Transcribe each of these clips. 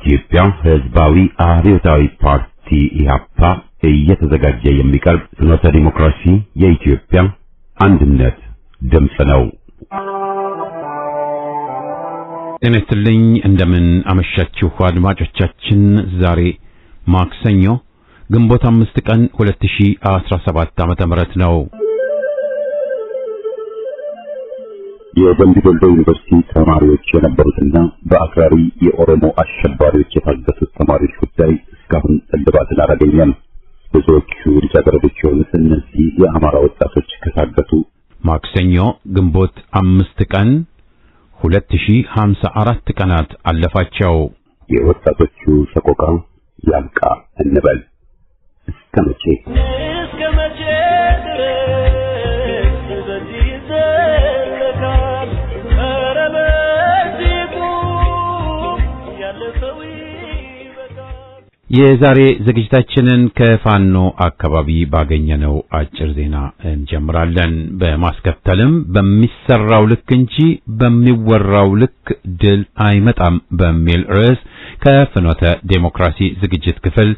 የኢትዮጵያ ሕዝባዊ አብዮታዊ ፓርቲ ኢህአፓ እየተዘጋጀ የሚቀርብ ፍኖተ ዲሞክራሲ የኢትዮጵያ አንድነት ድምፅ ነው። ጤና ይስጥልኝ፣ እንደምን አመሻችሁ አድማጮቻችን። ዛሬ ማክሰኞ ግንቦት 5 ቀን 2017 ዓ.ም ነው። የደምቢ ዶሎ ዩኒቨርሲቲ ተማሪዎች የነበሩትና በአክራሪ የኦሮሞ አሸባሪዎች የታገቱት ተማሪዎች ጉዳይ እስካሁን እልባትን አላገኘም። ብዙዎቹ ልጃገረዶች የሆኑት እነዚህ የአማራ ወጣቶች ከታገቱ ማክሰኞ ግንቦት 5 ቀን 2054 ቀናት አለፋቸው። የወጣቶቹ ሰቆቃ ያልቃ እንበል። እስከ መቼ የዛሬ ዝግጅታችንን ከፋኖ አካባቢ ባገኘነው አጭር ዜና እንጀምራለን። በማስከተልም በሚሰራው ልክ እንጂ በሚወራው ልክ ድል አይመጣም በሚል ርዕስ ከፍኖተ ዴሞክራሲ ዝግጅት ክፍል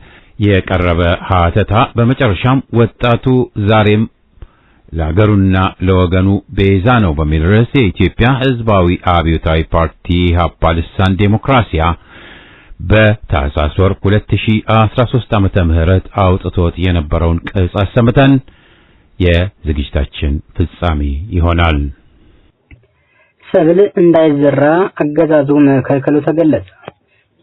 የቀረበ ሀተታ፣ በመጨረሻም ወጣቱ ዛሬም ለሀገሩና ለወገኑ ቤዛ ነው በሚል ርዕስ የኢትዮጵያ ሕዝባዊ አብዮታዊ ፓርቲ ኢህአፓ ልሳን ዴሞክራሲያ በታህሳስ ወር 2013 ዓመተ ምህረት አውጥቶት የነበረውን ቅጽ አሰምተን የዝግጅታችን ፍጻሜ ይሆናል። ሰብል እንዳይዘራ አገዛዙ መከልከሉ ተገለጸ።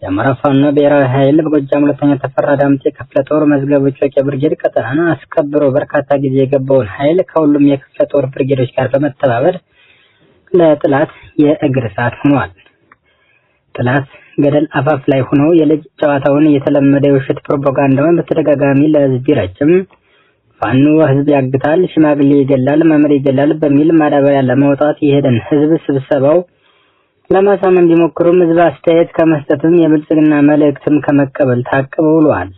የአማራ ፋኖ ብሔራዊ ኃይል በጎጃም ሁለተኛ ተፈራ ዳምጤ ክፍለ ጦር መዝገቡ ጮቄ ብርጌድ ቀጠና አስከብሮ በርካታ ጊዜ የገባውን ኃይል ከሁሉም የክፍለ ጦር ብርጌዶች ጋር በመተባበር ለጥላት የእግር እሳት ሆኗል። ጥላት ገደል አፋፍ ላይ ሆኖ የልጅ ጨዋታውን የተለመደ የውሸት ፕሮፓጋንዳውን በተደጋጋሚ ለህዝብ ቢረጭም ፋኖ ህዝብ ያግታል፣ ሽማግሌ ይገላል፣ መምህር ይገላል በሚል ማዳበሪያ ለማውጣት የሄደን ህዝብ ስብሰባው ለማሳመን ቢሞክሩም ህዝብ አስተያየት ከመስጠትም የብልጽግና መልእክትም ከመቀበል ታቅበው ውለዋል።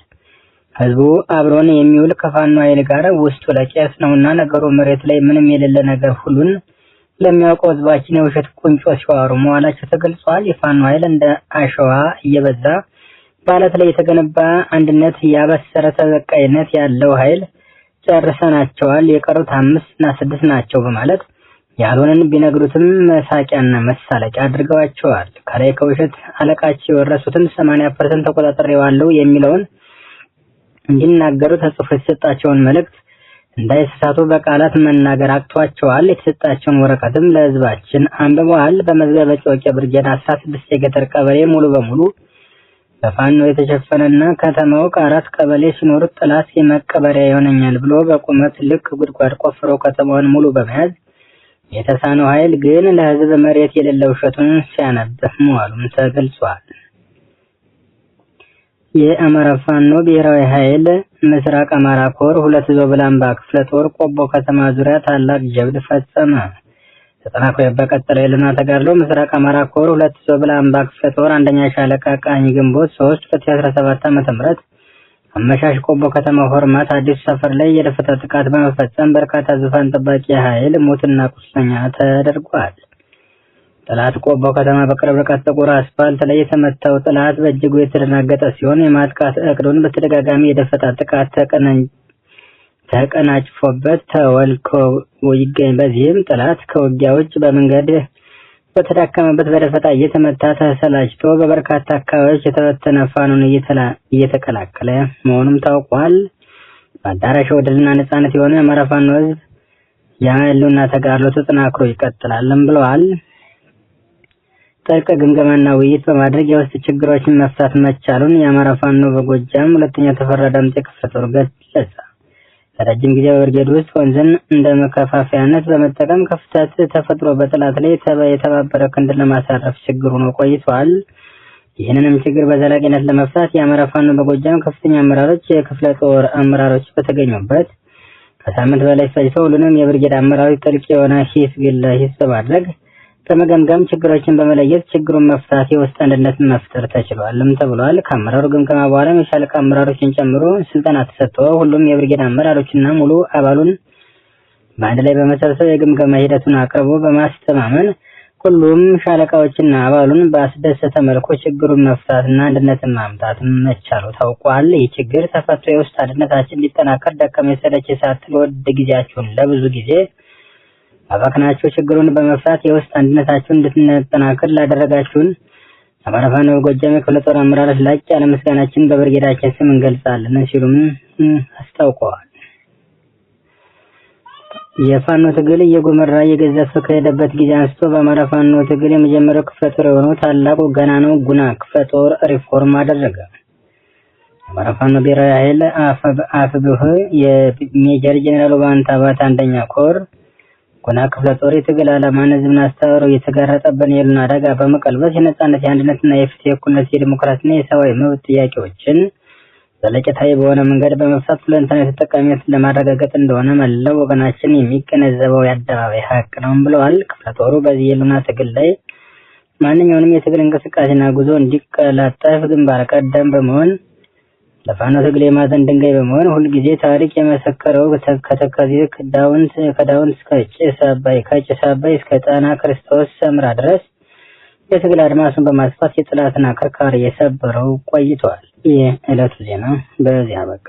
ህዝቡ አብሮን የሚውል ከፋኖ ኃይል ጋር ውስጡ ለቄስ ነውና ነገሩ መሬት ላይ ምንም የሌለ ነገር ሁሉን ለሚያውቀው ህዝባችን የውሸት ቁንጮ ሲዋሩ መዋላቸው ተገልጿል። የፋኖ ኃይል እንደ አሸዋ እየበዛ ባለት ላይ የተገነባ አንድነት ያበሰረ ተዘቃይነት ያለው ኃይል ጨርሰናቸዋል፣ የቀሩት 5 እና 6 ናቸው በማለት ያልሆነን ቢነግሩትም መሳቂያና መሳለቂያ አድርገዋቸዋል። ከላይ ከውሸት አለቃቸው የወረሱትን 80% ተቆጣጣሪዋለው የሚለውን እንዲናገሩ ተጽፎ የተሰጣቸውን መልእክት እንዳይሳሳቱ በቃላት መናገር አቅቷቸዋል። የተሰጣቸውን ወረቀትም ለህዝባችን አንብበዋል። በመዝገበ ጮቄ ብርጌድ 16 የገጠር ቀበሌ ሙሉ በሙሉ በፋኖ የተሸፈነና ከተማው ከ4 ቀበሌ ሲኖር ጥላት የመቀበሪያ ይሆነኛል ብሎ በቁመት ልክ ጉድጓድ ቆፍሮ ከተማውን ሙሉ በመያዝ የተሳነው ኃይል ግን ለህዝብ መሬት የሌለው ውሸቱን ሲያነብህ መዋሉም ተገልጿል። የአማራ ፋኖ ብሔራዊ ኃይል ምስራቅ አማራ ኮር 2 ዞብላምባ ክፍለ ጦር ቆቦ ከተማ ዙሪያ ታላቅ ጀብድ ፈጸመ። ተጠናክሮ በቀጠለው የልና ተጋድሎ ምስራቅ አማራ ኮር 2 ዞብላምባ ክፍለ ጦር አንደኛ ሻለቃ ቃኝ ግንቦት 3 2017 ዓ.ም አመሻሽ ቆቦ ከተማ ሆርማት አዲስ ሰፈር ላይ የደፈጣ ጥቃት በመፈጸም በርካታ ዙፋን ጠባቂ ኃይል ሞትና ቁስለኛ ተደርጓል። ጥላት ቆቦ ከተማ በቅርብ ርቀት ጥቁር አስፋልት ላይ የተመታው ጥላት በእጅጉ የተደናገጠ ሲሆን የማጥቃት እቅዱን በተደጋጋሚ የደፈጣ ጥቃት ተቀናጭፎበት ተወልኮ ይገኝ። በዚህም ጥላት ከውጊያ ውጭ በመንገድ በተዳከመበት በደፈጣ እየተመታ ተሰላችቶ በበርካታ አካባቢዎች የተበተነ ፋኖን እየተቀላቀለ መሆኑም ታውቋል። በአዳራሻው ድልና ነጻነት የሆነ የአማራ ፋኖ ህዝብ የህልውና ተጋድሎ ተጠናክሮ ይቀጥላልም ብለዋል። ጥልቅ ግምገማና ውይይት በማድረግ የውስጥ ችግሮችን መፍታት መቻሉን የአማራ ፋኖ በጎጃም ሁለተኛ ተፈራ ዳምጤ ክፍለ ጦር ገለጸ። ለረጅም ጊዜ በብርጌድ ውስጥ ወንዝን እንደ መከፋፈያነት በመጠቀም ክፍተት ተፈጥሮ በጥላት ላይ የተባበረ ክንድ ለማሳረፍ ችግር ሆኖ ቆይቷል። ይህንንም ችግር በዘላቂነት ለመፍታት የአማራ ፋኖ በጎጃም ከፍተኛ አመራሮች፣ የክፍለ ጦር አመራሮች በተገኙበት ከሳምንት በላይ ፈጅቶ ሁሉንም የብርጌድ አመራሮች ጥልቅ የሆነ ሂስ በማድረግ በመገምገም ችግሮችን በመለየት ችግሩን መፍታት የውስጥ አንድነትን መፍጠር ተችሏልም ተብሏል። ከአመራሩ ግምገማ በኋላ የሻለቃ አመራሮችን ጨምሮ ስልጠና ተሰጥቶ ሁሉም የብርጌድ አመራሮችና ሙሉ አባሉን በአንድ ላይ በመሰብሰብ የግምገማ ሂደቱን አቅርቦ በማስተማመን ሁሉም ሻለቃዎችና አባሉን በአስደሰተ መልኩ ችግሩን መፍታትና አንድነትን ማምጣት መቻሉ ታውቋል። ይህ ችግር ተፈቶ የውስጥ አንድነታችን ሊጠናከር ደከመኝ ሰለቸኝ ሳትሉ ወደ ጊዜያችሁን ለብዙ ጊዜ አባክናችሁ ችግሩን በመፍታት የውስጥ አንድነታችሁን እንድትጠናከር ላደረጋችሁን አማራ ፋኖ ጎጃም ክፍለ ጦር አመራሮች ላቅ ያለ ምስጋናችንን በብርጌዳችን ስም እንገልጻለን ሲሉም አስታውቀዋል። የፋኖ ትግል እየጎመራ እየገዘፈ ከሄደበት ጊዜ አንስቶ በአማራ ፋኖ ትግል የመጀመሪያው ክፍለ ጦር የሆነው ታላቁ ገናናው ጉና ክፍለ ጦር ሪፎርም አደረገ። አማራ ፋኖ ብሔራዊ ኃይል አፍብህ የሜጀር ጀነራል ባንታ ባት አንደኛ ኮር ጉና ክፍለ ጦር የትግል ዓላማን ህዝብን አስተባብረው የተጋረጠበትን የሉን አደጋ በመቀልበስ የነጻነት የአንድነትና የፍትህ የእኩልነት የዲሞክራሲና የሰብአዊ መብት ጥያቄዎችን ዘለቄታዊ በሆነ መንገድ በመፍታት ሁለንተናዊ ተጠቃሚነትን ለማረጋገጥ እንደሆነ መላው ወገናችን የሚገነዘበው የአደባባይ ሀቅ ነው ብለዋል። ክፍለ ጦሩ በዚህ የሉና ትግል ላይ ማንኛውንም የትግል እንቅስቃሴና ጉዞ እንዲቀላጠፍ ግንባር ቀደም በመሆን ለፋኖ ትግል የማዕዘን ድንጋይ በመሆን ሁልጊዜ ታሪክ የመሰከረው ከተከዜ ከዳውንት እስከ ጭስ አባይ ከጭስ አባይ እስከ ጣና ክርስቶስ ሰምራ ድረስ የትግል አድማሱን በማስፋት የጥላትን አከርካሪ የሰበረው ቆይቷል። የዕለቱ ዜና በዚህ አበቃ።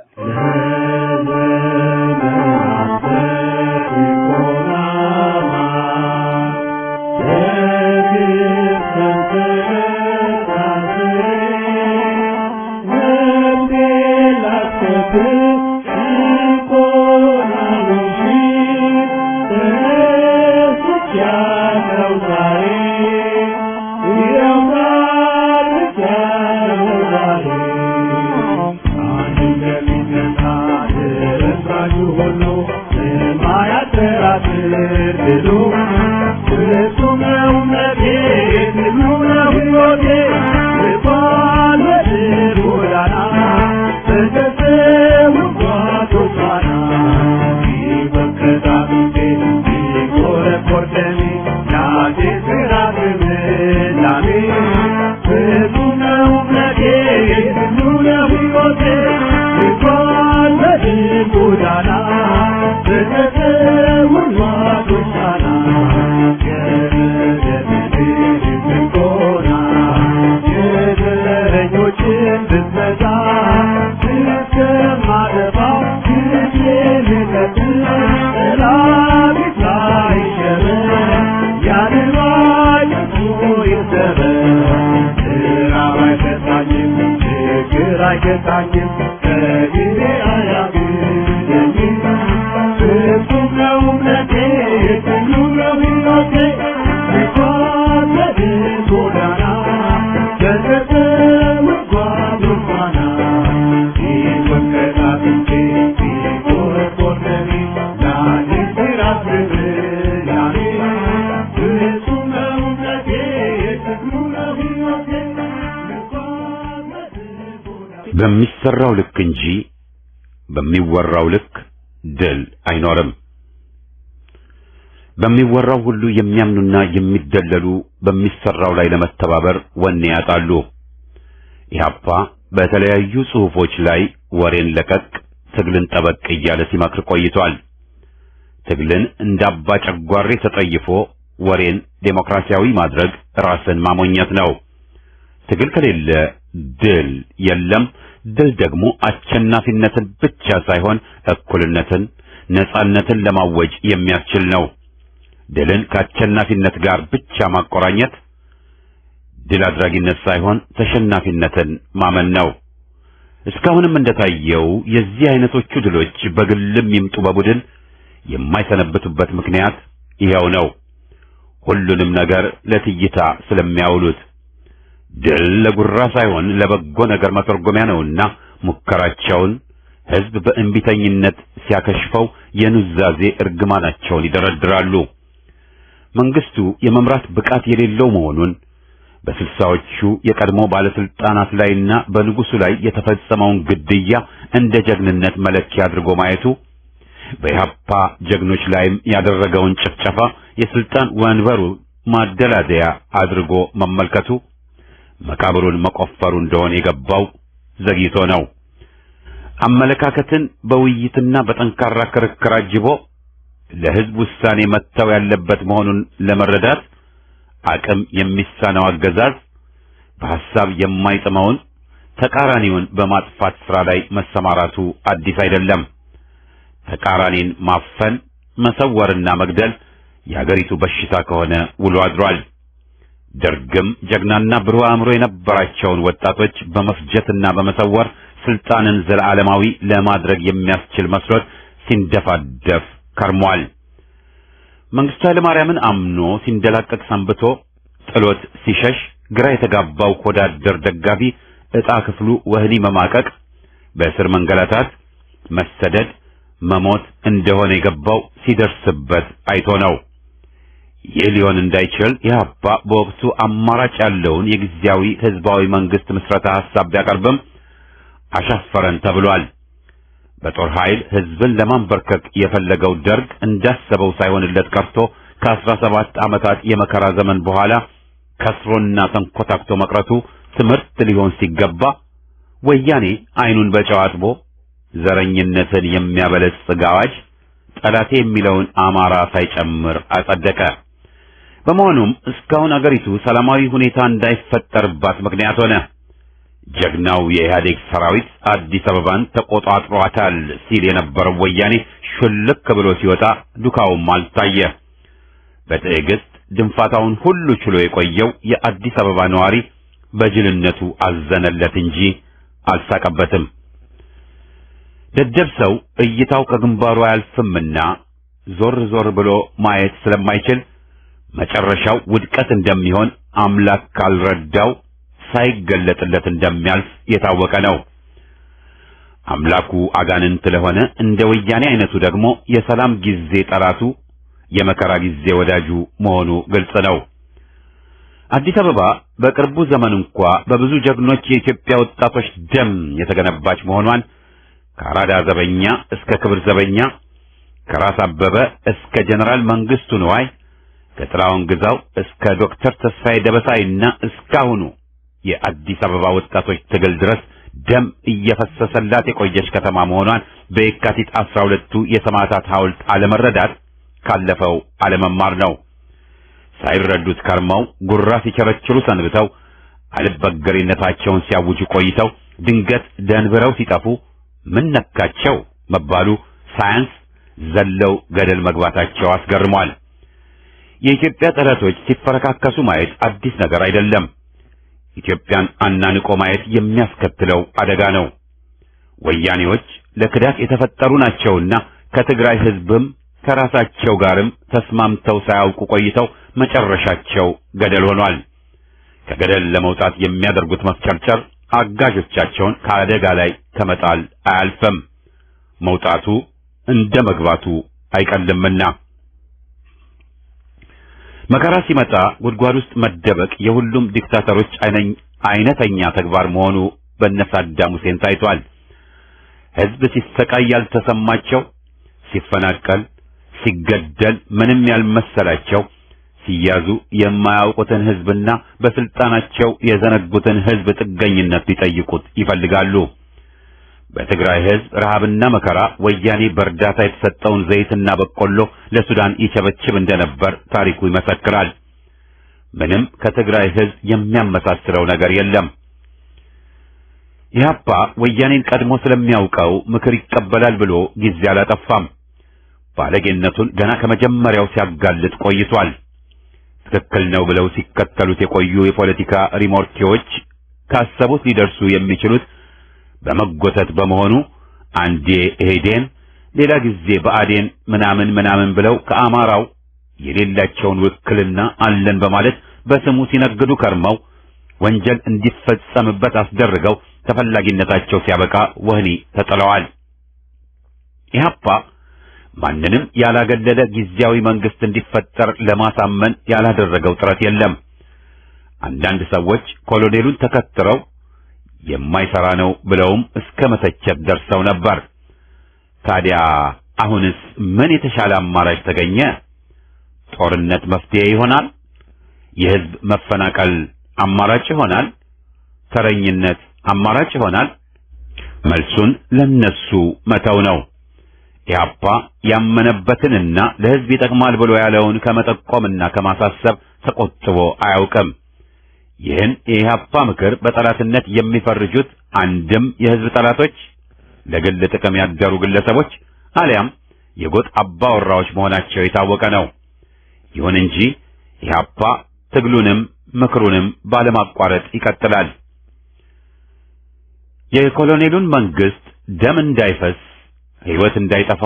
በሚሰራው ልክ እንጂ በሚወራው ልክ ድል አይኖርም። በሚወራው ሁሉ የሚያምኑና የሚደለሉ በሚሰራው ላይ ለመተባበር ወኔ ያጣሉ። ኢህአፓ በተለያዩ ጽሑፎች ላይ ወሬን ለቀቅ ትግልን ጠበቅ እያለ ሲመክር ቆይቷል። ትግልን እንዳባ ጨጓሬ ተጠይፎ ወሬን ዴሞክራሲያዊ ማድረግ ራስን ማሞኘት ነው። ትግል ከሌለ ድል የለም። ድል ደግሞ አሸናፊነትን ብቻ ሳይሆን እኩልነትን፣ ነጻነትን ለማወጅ የሚያስችል ነው። ድልን ከአሸናፊነት ጋር ብቻ ማቆራኘት ድል አድራጊነት ሳይሆን ተሸናፊነትን ማመን ነው። እስካሁንም እንደታየው የዚህ አይነቶቹ ድሎች በግልም ይምጡ በቡድን የማይሰነብቱበት ምክንያት ይሄው ነው። ሁሉንም ነገር ለትይታ ስለሚያውሉት ድል ለጉራ ሳይሆን ለበጎ ነገር መተርጎሚያ ነውና ሙከራቸውን ህዝብ በእንቢተኝነት ሲያከሽፈው የኑዛዜ እርግማናቸውን ይደረድራሉ። መንግስቱ የመምራት ብቃት የሌለው መሆኑን በስልሳዎቹ የቀድሞ ባለስልጣናት ላይና በንጉሱ ላይ የተፈጸመውን ግድያ እንደ ጀግንነት መለኪያ አድርጎ ማየቱ፣ በኢህአፓ ጀግኖች ላይም ያደረገውን ጭፍጨፋ የስልጣን ወንበሩ ማደላደያ አድርጎ መመልከቱ መቃብሩን መቆፈሩ እንደሆነ የገባው ዘግይቶ ነው። አመለካከትን በውይይትና በጠንካራ ክርክር አጅቦ ለህዝብ ውሳኔ መተው ያለበት መሆኑን ለመረዳት አቅም የሚሳነው አገዛዝ በሐሳብ የማይጥመውን ተቃራኒውን በማጥፋት ሥራ ላይ መሰማራቱ አዲስ አይደለም። ተቃራኒን ማፈን፣ መሰወርና መግደል የአገሪቱ በሽታ ከሆነ ውሎ አድሯል። ደርግም ጀግናና ብሩህ አእምሮ የነበራቸውን ወጣቶች በመፍጀትና በመሰወር ስልጣንን ዘላለማዊ ለማድረግ የሚያስችል መስሎት ሲንደፋደፍ ከርሟል። መንግስቱ ኃይለማርያምን አምኖ ሲንደላቀቅ ሰንብቶ ጥሎት ሲሸሽ ግራ የተጋባው ወዳደር ደጋፊ ዕጣ ክፍሉ ወህኒ መማቀቅ፣ በእስር መንገላታት፣ መሰደድ፣ መሞት እንደሆነ የገባው ሲደርስበት አይቶ ነው። ይህ ሊሆን እንዳይችል ኢህአፓ በወቅቱ አማራጭ ያለውን የጊዜያዊ ህዝባዊ መንግስት ምስረታ ሐሳብ ቢያቀርብም አሻፈረን ተብሏል። በጦር ኃይል ህዝብን ለማንበርከክ የፈለገው ደርግ እንዳሰበው ሳይሆንለት ቀርቶ ከ17 ዓመታት የመከራ ዘመን በኋላ ከስሮና ተንኮታክቶ መቅረቱ ትምህርት ሊሆን ሲገባ ወያኔ አይኑን በጨው አጥቦ ዘረኝነትን የሚያበለጽግ አዋጅ ጠላቴ የሚለውን አማራ ሳይጨምር አጸደቀ። በመሆኑም እስካሁን አገሪቱ ሰላማዊ ሁኔታ እንዳይፈጠርባት ምክንያት ሆነ። ጀግናው የኢህአዴግ ሰራዊት አዲስ አበባን ተቆጣጥሯታል ሲል የነበረው ወያኔ ሹልክ ብሎ ሲወጣ ዱካውም አልታየ። በትዕግስት ድንፋታውን ሁሉ ችሎ የቆየው የአዲስ አበባ ነዋሪ በጅልነቱ አዘነለት እንጂ አልሳቀበትም። ደደብ ሰው እይታው ከግንባሩ አያልፍምና ዞር ዞር ብሎ ማየት ስለማይችል መጨረሻው ውድቀት እንደሚሆን አምላክ ካልረዳው ሳይገለጥለት እንደሚያልፍ የታወቀ ነው። አምላኩ አጋንንት ለሆነ እንደ ወያኔ አይነቱ ደግሞ የሰላም ጊዜ ጠላቱ፣ የመከራ ጊዜ ወዳጁ መሆኑ ግልጽ ነው። አዲስ አበባ በቅርቡ ዘመን እንኳ በብዙ ጀግኖች የኢትዮጵያ ወጣቶች ደም የተገነባች መሆኗን ከአራዳ ዘበኛ እስከ ክብር ዘበኛ፣ ከራስ አበበ እስከ ጀነራል መንግስቱ ንዋይ፣ ከጥላውን ግዛው እስከ ዶክተር ተስፋዬ ደበሳይና እስካሁኑ የአዲስ አበባ ወጣቶች ትግል ድረስ ደም እየፈሰሰላት የቆየች ከተማ መሆኗን በየካቲት 12ቱ የሰማዕታት ሐውልት አለመረዳት ካለፈው አለመማር ነው። ሳይረዱት ከርመው ጉራ ሲቸረችሩ ሰንብተው አልበገሪነታቸውን ሲያውጁ ቆይተው ድንገት ደንብረው ሲጠፉ ምን ነካቸው መባሉ ሳያንስ ዘለው ገደል መግባታቸው አስገርሟል። የኢትዮጵያ ጠላቶች ሲፈረካከሱ ማየት አዲስ ነገር አይደለም። ኢትዮጵያን አናንቆ ማየት የሚያስከትለው አደጋ ነው። ወያኔዎች ለክዳት የተፈጠሩ ናቸውና ከትግራይ ሕዝብም ከራሳቸው ጋርም ተስማምተው ሳያውቁ ቆይተው መጨረሻቸው ገደል ሆኗል። ከገደል ለመውጣት የሚያደርጉት መፍጨርጨር አጋዦቻቸውን ከአደጋ ላይ ከመጣል አያልፈም። መውጣቱ እንደ መግባቱ አይቀልምና መከራ ሲመጣ ጉድጓድ ውስጥ መደበቅ የሁሉም ዲክታተሮች አይነተኛ ተግባር መሆኑ በነሳዳም ሁሴን ታይቷል። ሕዝብ ሲሰቃይ ያልተሰማቸው፣ ሲፈናቀል፣ ሲገደል ምንም ያልመሰላቸው፣ ሲያዙ የማያውቁትን ሕዝብና በስልጣናቸው የዘነጉትን ሕዝብ ጥገኝነት ሊጠይቁት ይፈልጋሉ። በትግራይ ሕዝብ ረሃብና መከራ ወያኔ በእርዳታ የተሰጠውን ዘይትና በቆሎ ለሱዳን ይቸበችብ እንደነበር ታሪኩ ይመሰክራል። ምንም ከትግራይ ሕዝብ የሚያመሳስለው ነገር የለም። ኢህአፓ ወያኔን ቀድሞ ስለሚያውቀው ምክር ይቀበላል ብሎ ጊዜ አላጠፋም። ባለጌነቱን ገና ከመጀመሪያው ሲያጋልጥ ቆይቷል። ትክክል ነው ብለው ሲከተሉት የቆዩ የፖለቲካ ሪሞርኪዎች ካሰቡት ሊደርሱ የሚችሉት በመጎተት በመሆኑ አንዴ ኢህዴን ሌላ ጊዜ ብአዴን ምናምን ብለው ከአማራው የሌላቸውን ውክልና አለን በማለት በስሙ ሲነግዱ ከርመው ወንጀል እንዲፈጸምበት አስደርገው ተፈላጊነታቸው ሲያበቃ ወህኒ ተጥለዋል። ኢህአፓ ማንንም ያላገለለ ጊዜያዊ መንግስት እንዲፈጠር ለማሳመን ያላደረገው ጥረት የለም። አንዳንድ ሰዎች ኮሎኔሉን ተከትረው የማይሰራ ነው ብለውም እስከ መተቸት ደርሰው ነበር። ታዲያ አሁንስ ምን የተሻለ አማራጭ ተገኘ? ጦርነት መፍትሄ ይሆናል? የህዝብ መፈናቀል አማራጭ ይሆናል? ተረኝነት አማራጭ ይሆናል? መልሱን ለነሱ መተው ነው። ኢህአፓ ያመነበትንና ለህዝብ ይጠቅማል ብሎ ያለውን ከመጠቆምና ከማሳሰብ ተቆጥቦ አያውቅም። ይህን የኢህአፓ ምክር በጠላትነት የሚፈርጁት አንድም የህዝብ ጠላቶች፣ ለግል ጥቅም ያደሩ ግለሰቦች አሊያም የጎጥ አባወራዎች መሆናቸው የታወቀ ነው። ይሁን እንጂ ኢህአፓ ትግሉንም ምክሩንም ባለማቋረጥ ይቀጥላል። የኮሎኔሉን መንግስት ደም እንዳይፈስ፣ ህይወት እንዳይጠፋ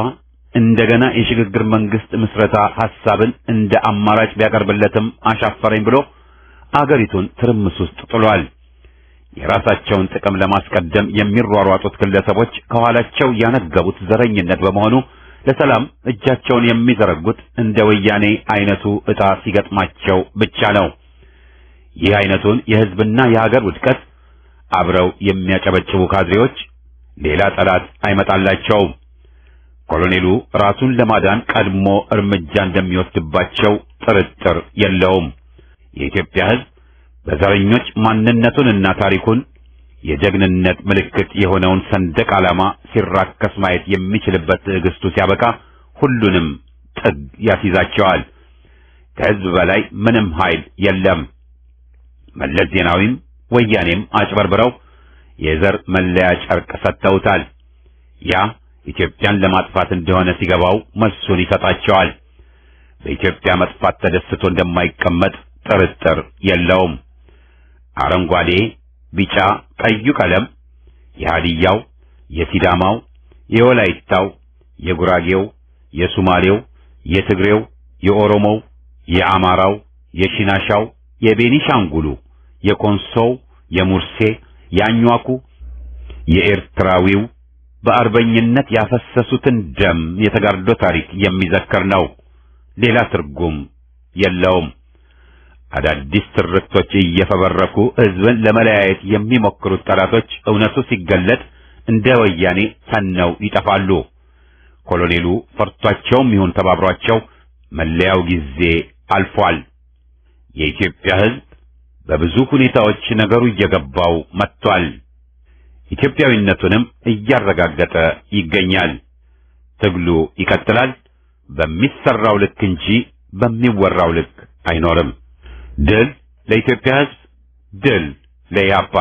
እንደገና የሽግግር መንግስት ምስረታ ሐሳብን እንደ አማራጭ ቢያቀርብለትም አሻፈረኝ ብሎ አገሪቱን ትርምስ ውስጥ ጥሏል። የራሳቸውን ጥቅም ለማስቀደም የሚሯሯጡት ግለሰቦች ከኋላቸው ያነገቡት ዘረኝነት በመሆኑ ለሰላም እጃቸውን የሚዘረጉት እንደ ወያኔ አይነቱ ዕጣ ሲገጥማቸው ብቻ ነው። ይህ አይነቱን የህዝብና የሀገር ውድቀት አብረው የሚያጨበጭቡ ካድሬዎች ሌላ ጠላት አይመጣላቸውም። ኮሎኔሉ ራሱን ለማዳን ቀድሞ እርምጃ እንደሚወስድባቸው ጥርጥር የለውም። የኢትዮጵያ ህዝብ በዘረኞች ማንነቱንና ታሪኩን የጀግንነት ምልክት የሆነውን ሰንደቅ ዓላማ ሲራከስ ማየት የሚችልበት ትዕግስቱ ሲያበቃ ሁሉንም ጥግ ያስይዛቸዋል። ከህዝብ በላይ ምንም ኃይል የለም። መለስ ዜናዊም ወያኔም አጭበርብረው የዘር መለያ ጨርቅ ሰጥተውታል። ያ ኢትዮጵያን ለማጥፋት እንደሆነ ሲገባው መልሱን ይሰጣቸዋል። በኢትዮጵያ መጥፋት ተደስቶ እንደማይቀመጥ ጥርጥር የለውም። አረንጓዴ፣ ቢጫ፣ ቀዩ ቀለም የሃዲያው፣ የሲዳማው፣ የወላይታው፣ የጉራጌው፣ የሱማሌው፣ የትግሬው፣ የኦሮሞው፣ የአማራው፣ የሺናሻው፣ የቤኒሻንጉሉ፣ የኮንሶው፣ የሙርሴ፣ የአኟኩ፣ የኤርትራዊው በአርበኝነት ያፈሰሱትን ደም የተጋድሎ ታሪክ የሚዘክር ነው። ሌላ ትርጉም የለውም። አዳዲስ ትርክቶች እየፈበረኩ ህዝብን ለመለያየት የሚሞክሩት ጠላቶች እውነቱ ሲገለጥ እንደ ወያኔ ሰነው ይጠፋሉ። ኮሎኔሉ ፈርቷቸውም ይሁን ተባብሯቸው መለያው ጊዜ አልፏል። የኢትዮጵያ ህዝብ በብዙ ሁኔታዎች ነገሩ እየገባው መጥቷል። ኢትዮጵያዊነቱንም እያረጋገጠ ይገኛል። ትግሉ ይቀጥላል። በሚሰራው ልክ እንጂ በሚወራው ልክ አይኖርም። ድል ለኢትዮጵያ ህዝብ፣ ድል ለኢህአፓ።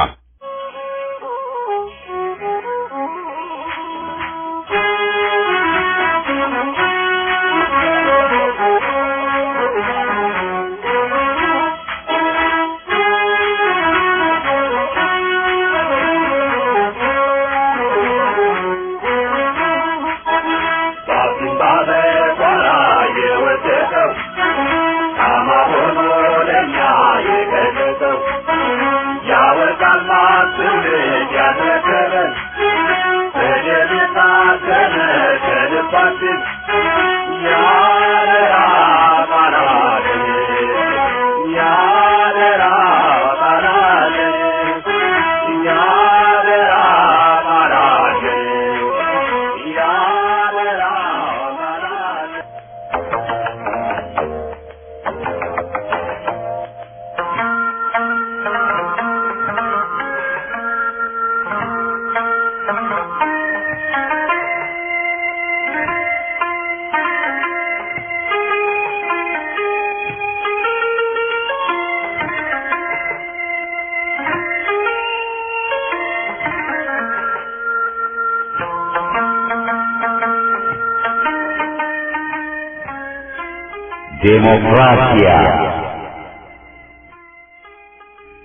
ዴሞክራሲያ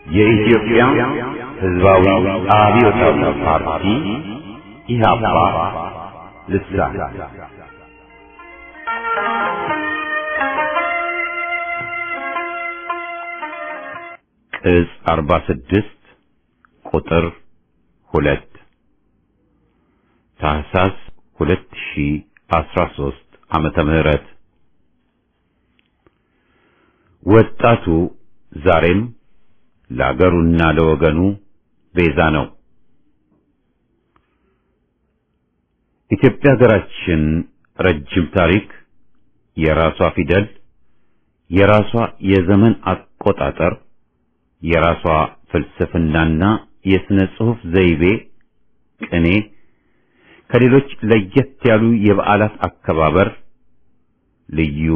የኢትዮጵያ ሕዝባዊ አብዮታዊ ፓርቲ ኢህአፓ ልሳን ቅጽ 46 ቁጥር 2 ታህሳስ 2013 ዓመተ ምህረት ወጣቱ ዛሬም ለአገሩና ለወገኑ ቤዛ ነው። ኢትዮጵያ ሀገራችን ረጅም ታሪክ፣ የራሷ ፊደል፣ የራሷ የዘመን አቆጣጠር፣ የራሷ ፍልስፍናና የሥነ ጽሑፍ ዘይቤ፣ ቅኔ፣ ከሌሎች ለየት ያሉ የበዓላት አከባበር፣ ልዩ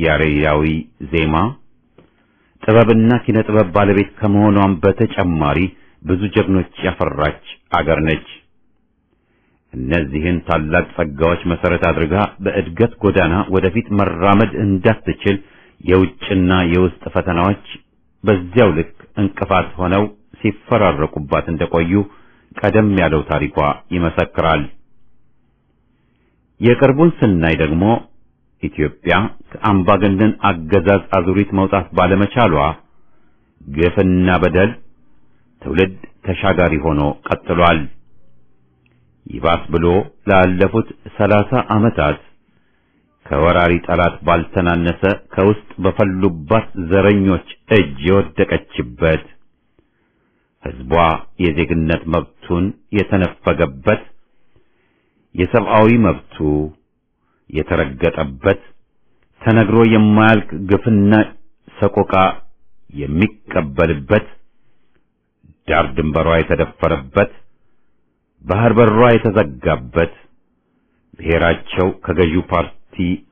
ያሬዳዊ ዜማ፣ ጥበብና ኪነ ጥበብ ባለቤት ከመሆኗም በተጨማሪ ብዙ ጀግኖች ያፈራች አገር ነች። እነዚህን ታላቅ ጸጋዎች መሰረት አድርጋ በእድገት ጎዳና ወደፊት መራመድ እንዳትችል የውጭና የውስጥ ፈተናዎች በዚያው ልክ እንቅፋት ሆነው ሲፈራረቁባት እንደቆዩ ቀደም ያለው ታሪኳ ይመሰክራል። የቅርቡን ስናይ ደግሞ ኢትዮጵያ ከአምባገነን አገዛዝ አዙሪት መውጣት ባለመቻሏ ግፍና በደል ትውልድ ተሻጋሪ ሆኖ ቀጥሏል። ይባስ ብሎ ላለፉት 30 ዓመታት ከወራሪ ጠላት ባልተናነሰ ከውስጥ በፈሉባት ዘረኞች እጅ የወደቀችበት፣ ሕዝቧ የዜግነት መብቱን የተነፈገበት፣ የሰብአዊ መብቱ የተረገጠበት፣ ተነግሮ የማያልቅ ግፍና ሰቆቃ የሚቀበልበት፣ ዳር ድንበሯ የተደፈረበት፣ ባህር በሯ የተዘጋበት፣ ብሔራቸው ከገዢው ፓርቲ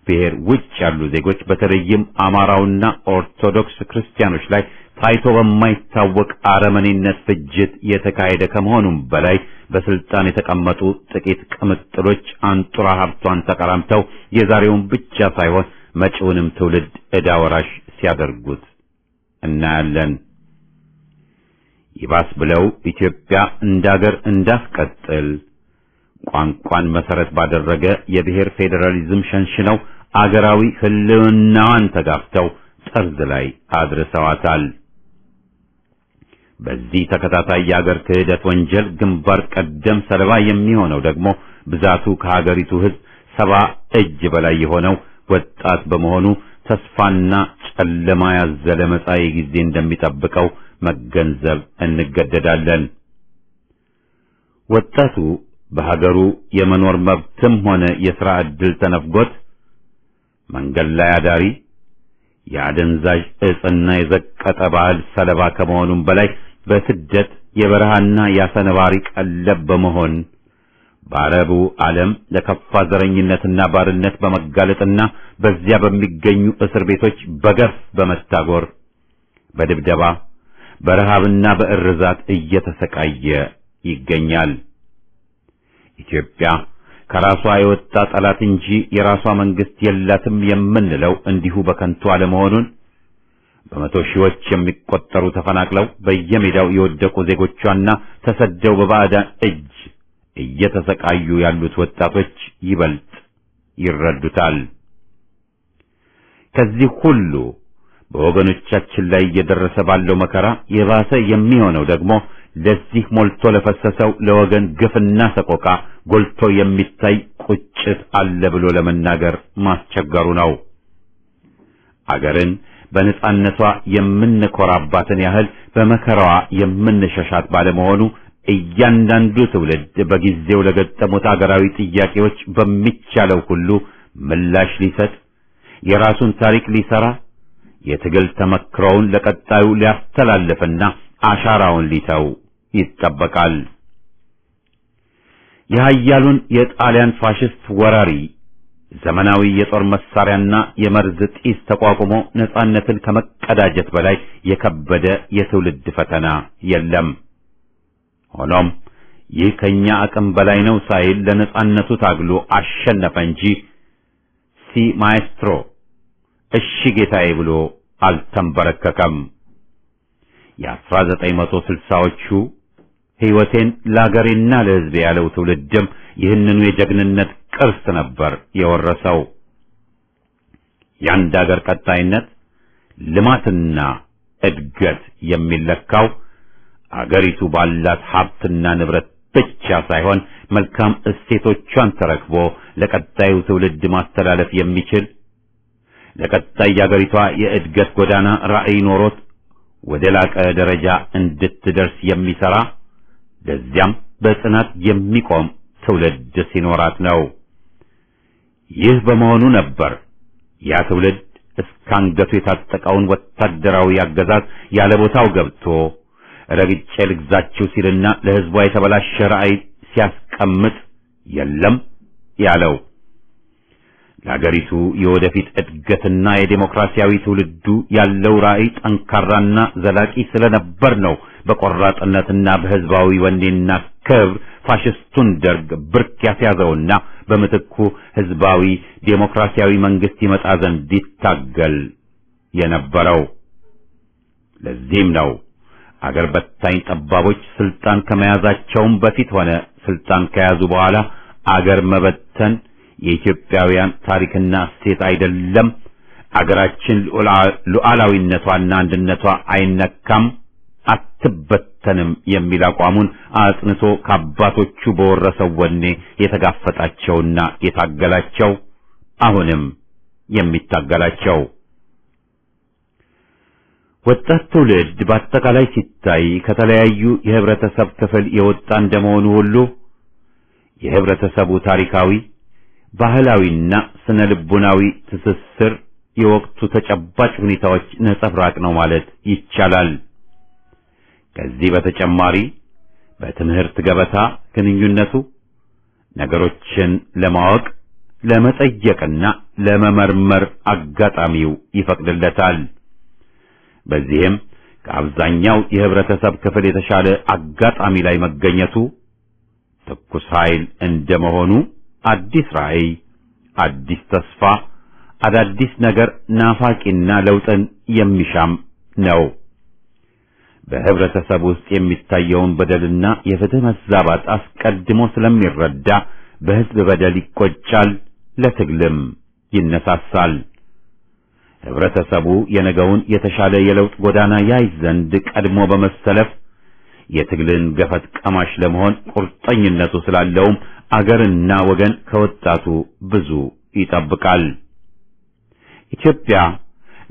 ብሔር ውጭ ያሉ ዜጎች በተለይም አማራውና ኦርቶዶክስ ክርስቲያኖች ላይ ታይቶ በማይታወቅ አረመኔነት ፍጅት የተካሄደ ከመሆኑም በላይ በስልጣን የተቀመጡ ጥቂት ቅምጥሎች አንጡራ ሀብቷን ተቀራምተው የዛሬውን ብቻ ሳይሆን መጪውንም ትውልድ ዕዳ ወራሽ ሲያደርጉት እናያለን። ይባስ ብለው ኢትዮጵያ እንዳገር እንዳስቀጥል ቋንቋን መሰረት ባደረገ የብሔር ፌዴራሊዝም ሸንሽነው አገራዊ ህልውናዋን ተጋፍተው ጠርዝ ላይ አድርሰዋታል። በዚህ ተከታታይ የአገር ክህደት ወንጀል ግንባር ቀደም ሰለባ የሚሆነው ደግሞ ብዛቱ ከሀገሪቱ ሕዝብ 70 እጅ በላይ የሆነው ወጣት በመሆኑ ተስፋና ጨለማ ያዘለ መጻኢ ጊዜ እንደሚጠብቀው መገንዘብ እንገደዳለን። ወጣቱ በሀገሩ የመኖር መብትም ሆነ የሥራ ዕድል ተነፍጎት መንገድ ላይ አዳሪ፣ የአደንዛዥ ዕፅና የዘቀጠ ባህል ሰለባ ከመሆኑም በላይ በስደት የበረሃና ያሰነባሪ ቀለብ በመሆን በአረቡ ዓለም ለከፋ ዘረኝነትና ባርነት በመጋለጥና በዚያ በሚገኙ እስር ቤቶች በገፍ በመታጎር በድብደባ በረሃብና በእርዛት እየተሰቃየ ይገኛል። ኢትዮጵያ ከራሷ የወጣ ጠላት እንጂ የራሷ መንግስት የላትም የምንለው እንዲሁ በከንቱ አለመሆኑን በመቶ ሺዎች የሚቆጠሩ ተፈናቅለው በየሜዳው የወደቁ ዜጎቿና ተሰደው በባዕዳን እጅ እየተሰቃዩ ያሉት ወጣቶች ይበልጥ ይረዱታል። ከዚህ ሁሉ በወገኖቻችን ላይ እየደረሰ ባለው መከራ የባሰ የሚሆነው ደግሞ ለዚህ ሞልቶ ለፈሰሰው ለወገን ግፍና ሰቆቃ ጎልቶ የሚታይ ቁጭት አለ ብሎ ለመናገር ማስቸገሩ ነው። አገርን በነጻነቷ የምንኮራባትን ያህል በመከራዋ የምንሸሻት ባለመሆኑ እያንዳንዱ ትውልድ በጊዜው ለገጠሙት አገራዊ ጥያቄዎች በሚቻለው ሁሉ ምላሽ ሊሰጥ፣ የራሱን ታሪክ ሊሰራ፣ የትግል ተመክሮውን ለቀጣዩ ሊያስተላልፍና አሻራውን ሊተው ይጠበቃል። የኃያሉን የጣሊያን ፋሽስት ወራሪ ዘመናዊ የጦር መሳሪያና የመርዝ ጢስ ተቋቁሞ ነጻነትን ከመቀዳጀት በላይ የከበደ የትውልድ ፈተና የለም። ሆኖም ይህ ከኛ አቅም በላይ ነው ሳይል ለነጻነቱ ታግሎ አሸነፈ እንጂ ሲ ማኤስትሮ እሺ ጌታዬ ብሎ አልተንበረከከም። የ1960ዎቹ ሕይወቴን ለአገሬና ለሕዝቤ ያለው ትውልድም ይህንኑ የጀግንነት ቅርስ ነበር የወረሰው። የአንድ አገር ቀጣይነት ልማትና እድገት የሚለካው አገሪቱ ባላት ሀብትና ንብረት ብቻ ሳይሆን መልካም እሴቶቿን ተረክቦ ለቀጣዩ ትውልድ ማስተላለፍ የሚችል ለቀጣይ የአገሪቷ የእድገት ጎዳና ራዕይ ኖሮት ወደ ላቀ ደረጃ እንድትደርስ የሚሰራ ለዚያም በጽናት የሚቆም ትውልድ ሲኖራት ነው። ይህ በመሆኑ ነበር ያ ትውልድ እስካንገቱ የታጠቀውን ወታደራዊ አገዛዝ ያለ ቦታው ገብቶ ረግጬ ልግዛችሁ ሲልና ለሕዝቧ የተበላሸ ራዕይ ሲያስቀምጥ የለም ያለው። ለአገሪቱ የወደፊት እድገትና የዴሞክራሲያዊ ትውልዱ ያለው ራዕይ ጠንካራና ዘላቂ ስለነበር ነው በቆራጥነትና በህዝባዊ ወኔና ክብር ፋሽስቱን ደርግ ብርክ ያስያዘውና በምትኩ ህዝባዊ ዴሞክራሲያዊ መንግስት ይመጣ ዘንድ ይታገል የነበረው። ለዚህም ነው አገር በታኝ ጠባቦች ስልጣን ከመያዛቸውም በፊት ሆነ ስልጣን ከያዙ በኋላ አገር መበተን የኢትዮጵያውያን ታሪክና እሴት አይደለም፣ አገራችን ሉዓላዊነቷና አንድነቷ አይነካም፣ አትበተንም የሚል አቋሙን አጽንቶ ከአባቶቹ በወረሰው ወኔ የተጋፈጣቸውና የታገላቸው አሁንም የሚታገላቸው። ወጣት ትውልድ በአጠቃላይ ሲታይ ከተለያዩ የህብረተሰብ ክፍል የወጣ እንደመሆኑ ሁሉ የህብረተሰቡ ታሪካዊ ባህላዊና ስነ ልቡናዊ ትስስር የወቅቱ ተጨባጭ ሁኔታዎች ነጸብራቅ ነው ማለት ይቻላል። ከዚህ በተጨማሪ በትምህርት ገበታ ግንኙነቱ ነገሮችን ለማወቅ ለመጠየቅና ለመመርመር አጋጣሚው ይፈቅድለታል። በዚህም ከአብዛኛው የህብረተሰብ ክፍል የተሻለ አጋጣሚ ላይ መገኘቱ ትኩስ ኃይል እንደመሆኑ አዲስ ራዕይ፣ አዲስ ተስፋ፣ አዳዲስ ነገር ናፋቂና ለውጥን የሚሻም ነው። በህብረተሰብ ውስጥ የሚታየውን በደልና የፍትህ መዛባት አስቀድሞ ስለሚረዳ በህዝብ በደል ይቆጫል፣ ለትግልም ይነሳሳል። ህብረተሰቡ የነገውን የተሻለ የለውጥ ጎዳና ያይ ዘንድ ቀድሞ በመሰለፍ የትግልን ገፈት ቀማሽ ለመሆን ቁርጠኝነቱ ስላለውም አገርና ወገን ከወጣቱ ብዙ ይጠብቃል። ኢትዮጵያ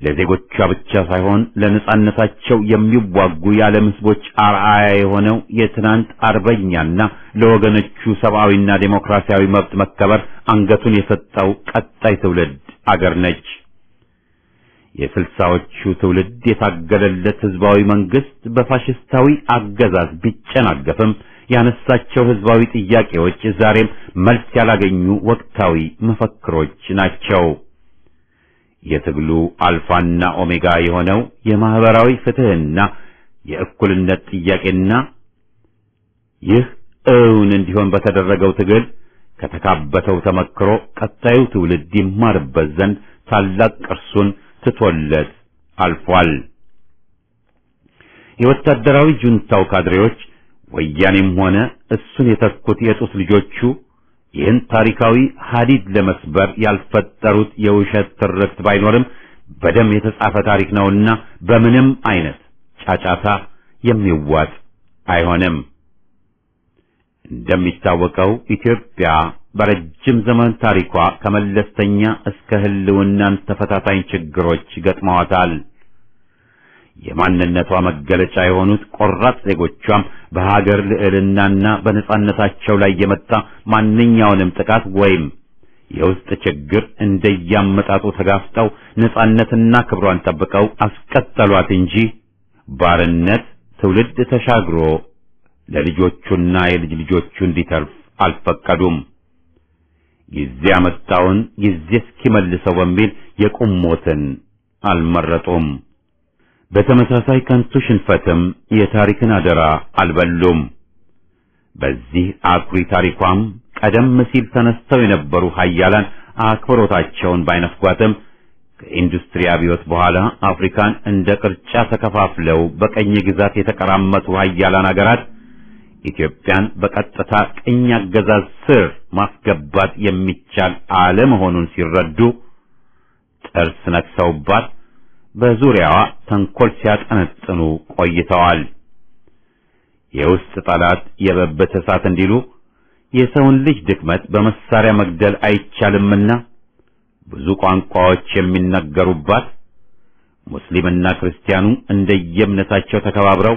ለዜጎቿ ብቻ ሳይሆን ለነጻነታቸው የሚዋጉ የዓለም ህዝቦች አርአያ የሆነው የትናንት አርበኛና ለወገኖቹ ሰብአዊና ዴሞክራሲያዊ መብት መከበር አንገቱን የሰጠው ቀጣይ ትውልድ አገር ነች። የስልሳዎቹ ትውልድ የታገለለት ህዝባዊ መንግስት በፋሽስታዊ አገዛዝ ቢጨናገፍም ያነሳቸው ህዝባዊ ጥያቄዎች ዛሬም መልስ ያላገኙ ወቅታዊ መፈክሮች ናቸው። የትግሉ አልፋና ኦሜጋ የሆነው የማህበራዊ ፍትህና የእኩልነት ጥያቄና ይህ እውን እንዲሆን በተደረገው ትግል ከተካበተው ተመክሮ ቀጣዩ ትውልድ ይማርበት ዘንድ ታላቅ ቅርሱን ትቶለት አልፏል። የወታደራዊ ጁንታው ካድሬዎች ወያኔም ሆነ እሱን የተኩት የጡት ልጆቹ ይህን ታሪካዊ ሐዲድ ለመስበር ያልፈጠሩት የውሸት ትርክት ባይኖርም በደም የተጻፈ ታሪክ ነውና በምንም አይነት ጫጫታ የሚዋጥ አይሆንም። እንደሚታወቀው ኢትዮጵያ በረጅም ዘመን ታሪኳ ከመለስተኛ እስከ ህልውናን ተፈታታኝ ችግሮች ገጥመዋታል። የማንነቷ መገለጫ የሆኑት ቆራጥ ዜጎቿም በሀገር ልዕልናና በነጻነታቸው ላይ የመጣ ማንኛውንም ጥቃት ወይም የውስጥ ችግር እንደያመጣጡ ተጋፍጠው ነጻነትና ክብሯን ጠብቀው አስቀጠሏት እንጂ ባርነት ትውልድ ተሻግሮ ለልጆቹና የልጅ ልጆቹ እንዲተርፍ አልፈቀዱም። ጊዜ ያመጣውን ጊዜ እስኪመልሰው በሚል የቁም ሞትን አልመረጡም። በተመሳሳይ ከንቱ ሽንፈትም የታሪክን አደራ አልበሉም። በዚህ አኩሪ ታሪኳም ቀደም ሲል ተነስተው የነበሩ ኃያላን አክብሮታቸውን ባይነፍጓትም ከኢንዱስትሪ አብዮት በኋላ አፍሪካን እንደ ቅርጫ ተከፋፍለው በቀኝ ግዛት የተቀራመቱ ኃያላን አገራት ኢትዮጵያን በቀጥታ ቅኝ አገዛዝ ስር ማስገባት የሚቻል አለመሆኑን ሲረዱ ጥርስ ነክሰውባት በዙሪያዋ ተንኮል ሲያጠነጥኑ ቆይተዋል። የውስጥ ጠላት የበበት እሳት እንዲሉ የሰውን ልጅ ድክመት በመሳሪያ መግደል አይቻልምና ብዙ ቋንቋዎች የሚነገሩባት ሙስሊምና ክርስቲያኑ እንደየእምነታቸው ተከባብረው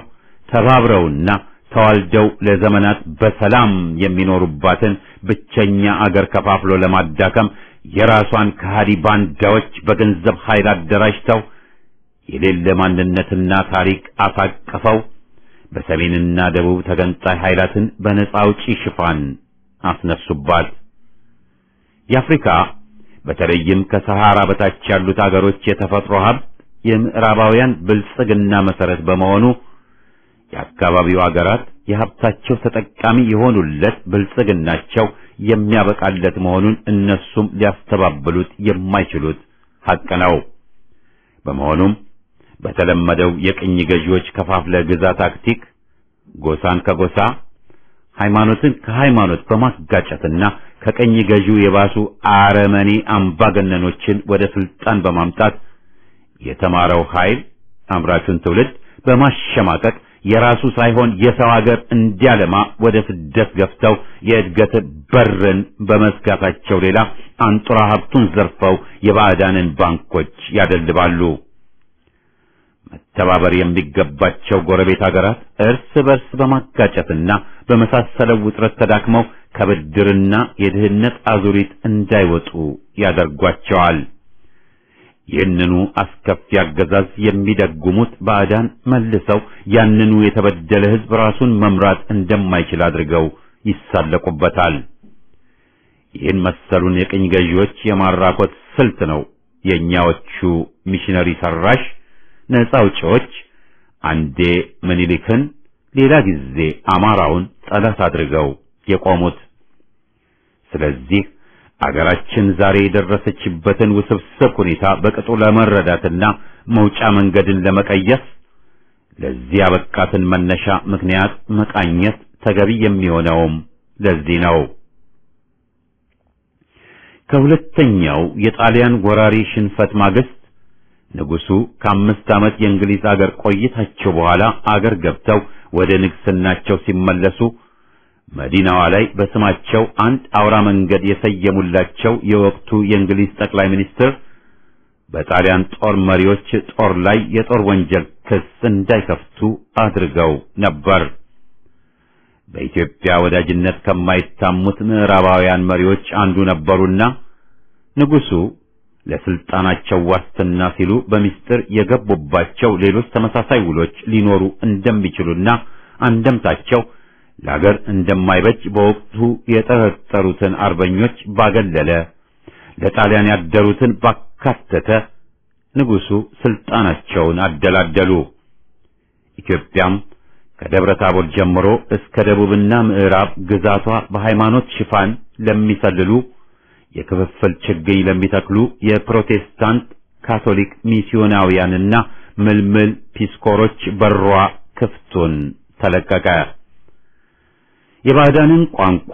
ተባብረውና ተዋልደው ለዘመናት በሰላም የሚኖሩባትን ብቸኛ አገር ከፋፍሎ ለማዳከም የራሷን ከሃዲ ባንዳዎች በገንዘብ ኃይል አደራጅተው የሌለ ማንነትና ታሪክ አሳቅፈው በሰሜንና ደቡብ ተገንጣይ ኃይላትን በነጻ አውጪ ሽፋን አስነሱባት። የአፍሪካ በተለይም ከሰሃራ በታች ያሉት አገሮች የተፈጥሮ ሀብት የምዕራባውያን ብልጽግና መሰረት በመሆኑ የአካባቢው አገራት የሀብታቸው ተጠቃሚ የሆኑለት ብልጽግናቸው የሚያበቃለት መሆኑን እነሱም ሊያስተባብሉት የማይችሉት ሐቅ ነው። በመሆኑም በተለመደው የቅኝ ገዢዎች ከፋፍለ ግዛ ታክቲክ ጎሳን ከጎሳ ሃይማኖትን ከሃይማኖት በማጋጨትና ከቅኝ ገዢው የባሱ አረመኔ አምባገነኖችን ወደ ስልጣን በማምጣት የተማረው ኃይል አምራቹን ትውልድ በማሸማቀቅ የራሱ ሳይሆን የሰው ሀገር እንዲያለማ ወደ ስደት ገፍተው የእድገት በርን በመዝጋታቸው ሌላ አንጡራ ሀብቱን ዘርፈው የባዕዳንን ባንኮች ያደልባሉ። መተባበር የሚገባቸው ጎረቤት ሀገራት እርስ በርስ በማጋጨትና በመሳሰለው ውጥረት ተዳክመው ከብድርና የድህነት አዙሪት እንዳይወጡ ያደርጓቸዋል። ይህንኑ አስከፊ አገዛዝ የሚደጉሙት ባዕዳን መልሰው ያንኑ የተበደለ ሕዝብ ራሱን መምራት እንደማይችል አድርገው ይሳለቁበታል። ይህን መሰሉን የቅኝ ገዢዎች የማራኮት ስልት ነው የኛዎቹ ሚሽነሪ ሰራሽ ነፃ አውጪዎች አንዴ ምኒልክን ሌላ ጊዜ አማራውን ጠላት አድርገው የቆሙት። ስለዚህ አገራችን ዛሬ የደረሰችበትን ውስብስብ ሁኔታ በቅጡ ለመረዳትና መውጫ መንገድን ለመቀየስ ለዚህ ያበቃትን መነሻ ምክንያት መቃኘት ተገቢ የሚሆነውም ለዚህ ነው። ከሁለተኛው የጣሊያን ወራሪ ሽንፈት ማግስት ንጉሱ ከ5 ዓመት የእንግሊዝ አገር ቆይታቸው በኋላ አገር ገብተው ወደ ንግስናቸው ሲመለሱ መዲናዋ ላይ በስማቸው አንድ አውራ መንገድ የሰየሙላቸው የወቅቱ የእንግሊዝ ጠቅላይ ሚኒስትር በጣሊያን ጦር መሪዎች ጦር ላይ የጦር ወንጀል ክስ እንዳይከፍቱ አድርገው ነበር። በኢትዮጵያ ወዳጅነት ከማይታሙት ምዕራባውያን መሪዎች አንዱ ነበሩና ንጉሱ ለስልጣናቸው ዋስትና ሲሉ በሚስጥር የገቡባቸው ሌሎች ተመሳሳይ ውሎች ሊኖሩ እንደሚችሉና አንደምታቸው ለአገር እንደማይበጅ በወቅቱ የጠረጠሩትን አርበኞች ባገለለ ለጣሊያን ያደሩትን ባካተተ ንጉሱ ስልጣናቸውን አደላደሉ። ኢትዮጵያም ከደብረ ታቦር ጀምሮ እስከ ደቡብና ምዕራብ ግዛቷ በሃይማኖት ሽፋን ለሚሰልሉ የክፍፍል ችግኝ ለሚተክሉ የፕሮቴስታንት ካቶሊክ ሚስዮናውያንና ምልምል ፒስኮሮች በሯ ክፍቱን ተለቀቀ። የባዕዳንን ቋንቋ፣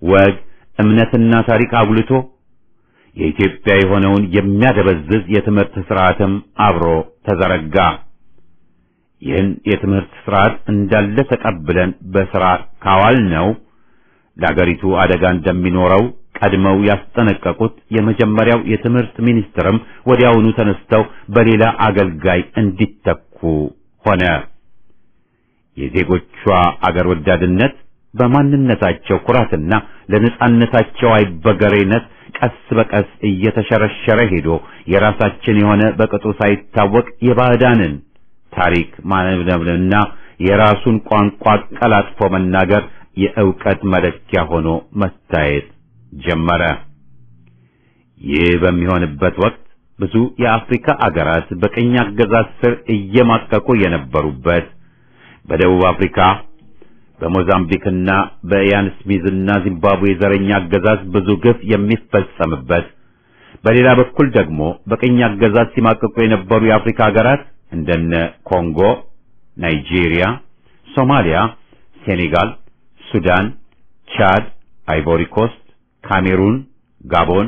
ወግ፣ እምነትና ታሪክ አጉልቶ የኢትዮጵያ የሆነውን የሚያደበዝዝ የትምህርት ስርዓትም አብሮ ተዘረጋ። ይህን የትምህርት ስርዓት እንዳለ ተቀብለን በሥራ ካዋልነው ለአገሪቱ አደጋ እንደሚኖረው ቀድመው ያስጠነቀቁት የመጀመሪያው የትምህርት ሚኒስትርም ወዲያውኑ ተነስተው በሌላ አገልጋይ እንዲተኩ ሆነ። የዜጎቿ አገር ወዳድነት በማንነታቸው ኩራትና ለነጻነታቸው አይበገሬነት ቀስ በቀስ እየተሸረሸረ ሄዶ የራሳችን የሆነ በቅጡ ሳይታወቅ የባዕዳንን ታሪክ ማንበብና የራሱን ቋንቋ ቀላጥፎ መናገር የእውቀት መለኪያ ሆኖ መታየት ጀመረ። ይህ በሚሆንበት ወቅት ብዙ የአፍሪካ አገራት በቅኝ አገዛዝ ስር እየማቀቁ የነበሩበት በደቡብ አፍሪካ በሞዛምቢክና በኢያን ስሚዝና ዚምባብዌ ዘረኛ አገዛዝ ብዙ ግፍ የሚፈጸምበት፣ በሌላ በኩል ደግሞ በቅኝ አገዛዝ ሲማቀቁ የነበሩ የአፍሪካ ሀገራት እንደነ ኮንጎ፣ ናይጄሪያ፣ ሶማሊያ፣ ሴኔጋል፣ ሱዳን፣ ቻድ፣ አይቮሪ ኮስት፣ ካሜሩን፣ ጋቦን፣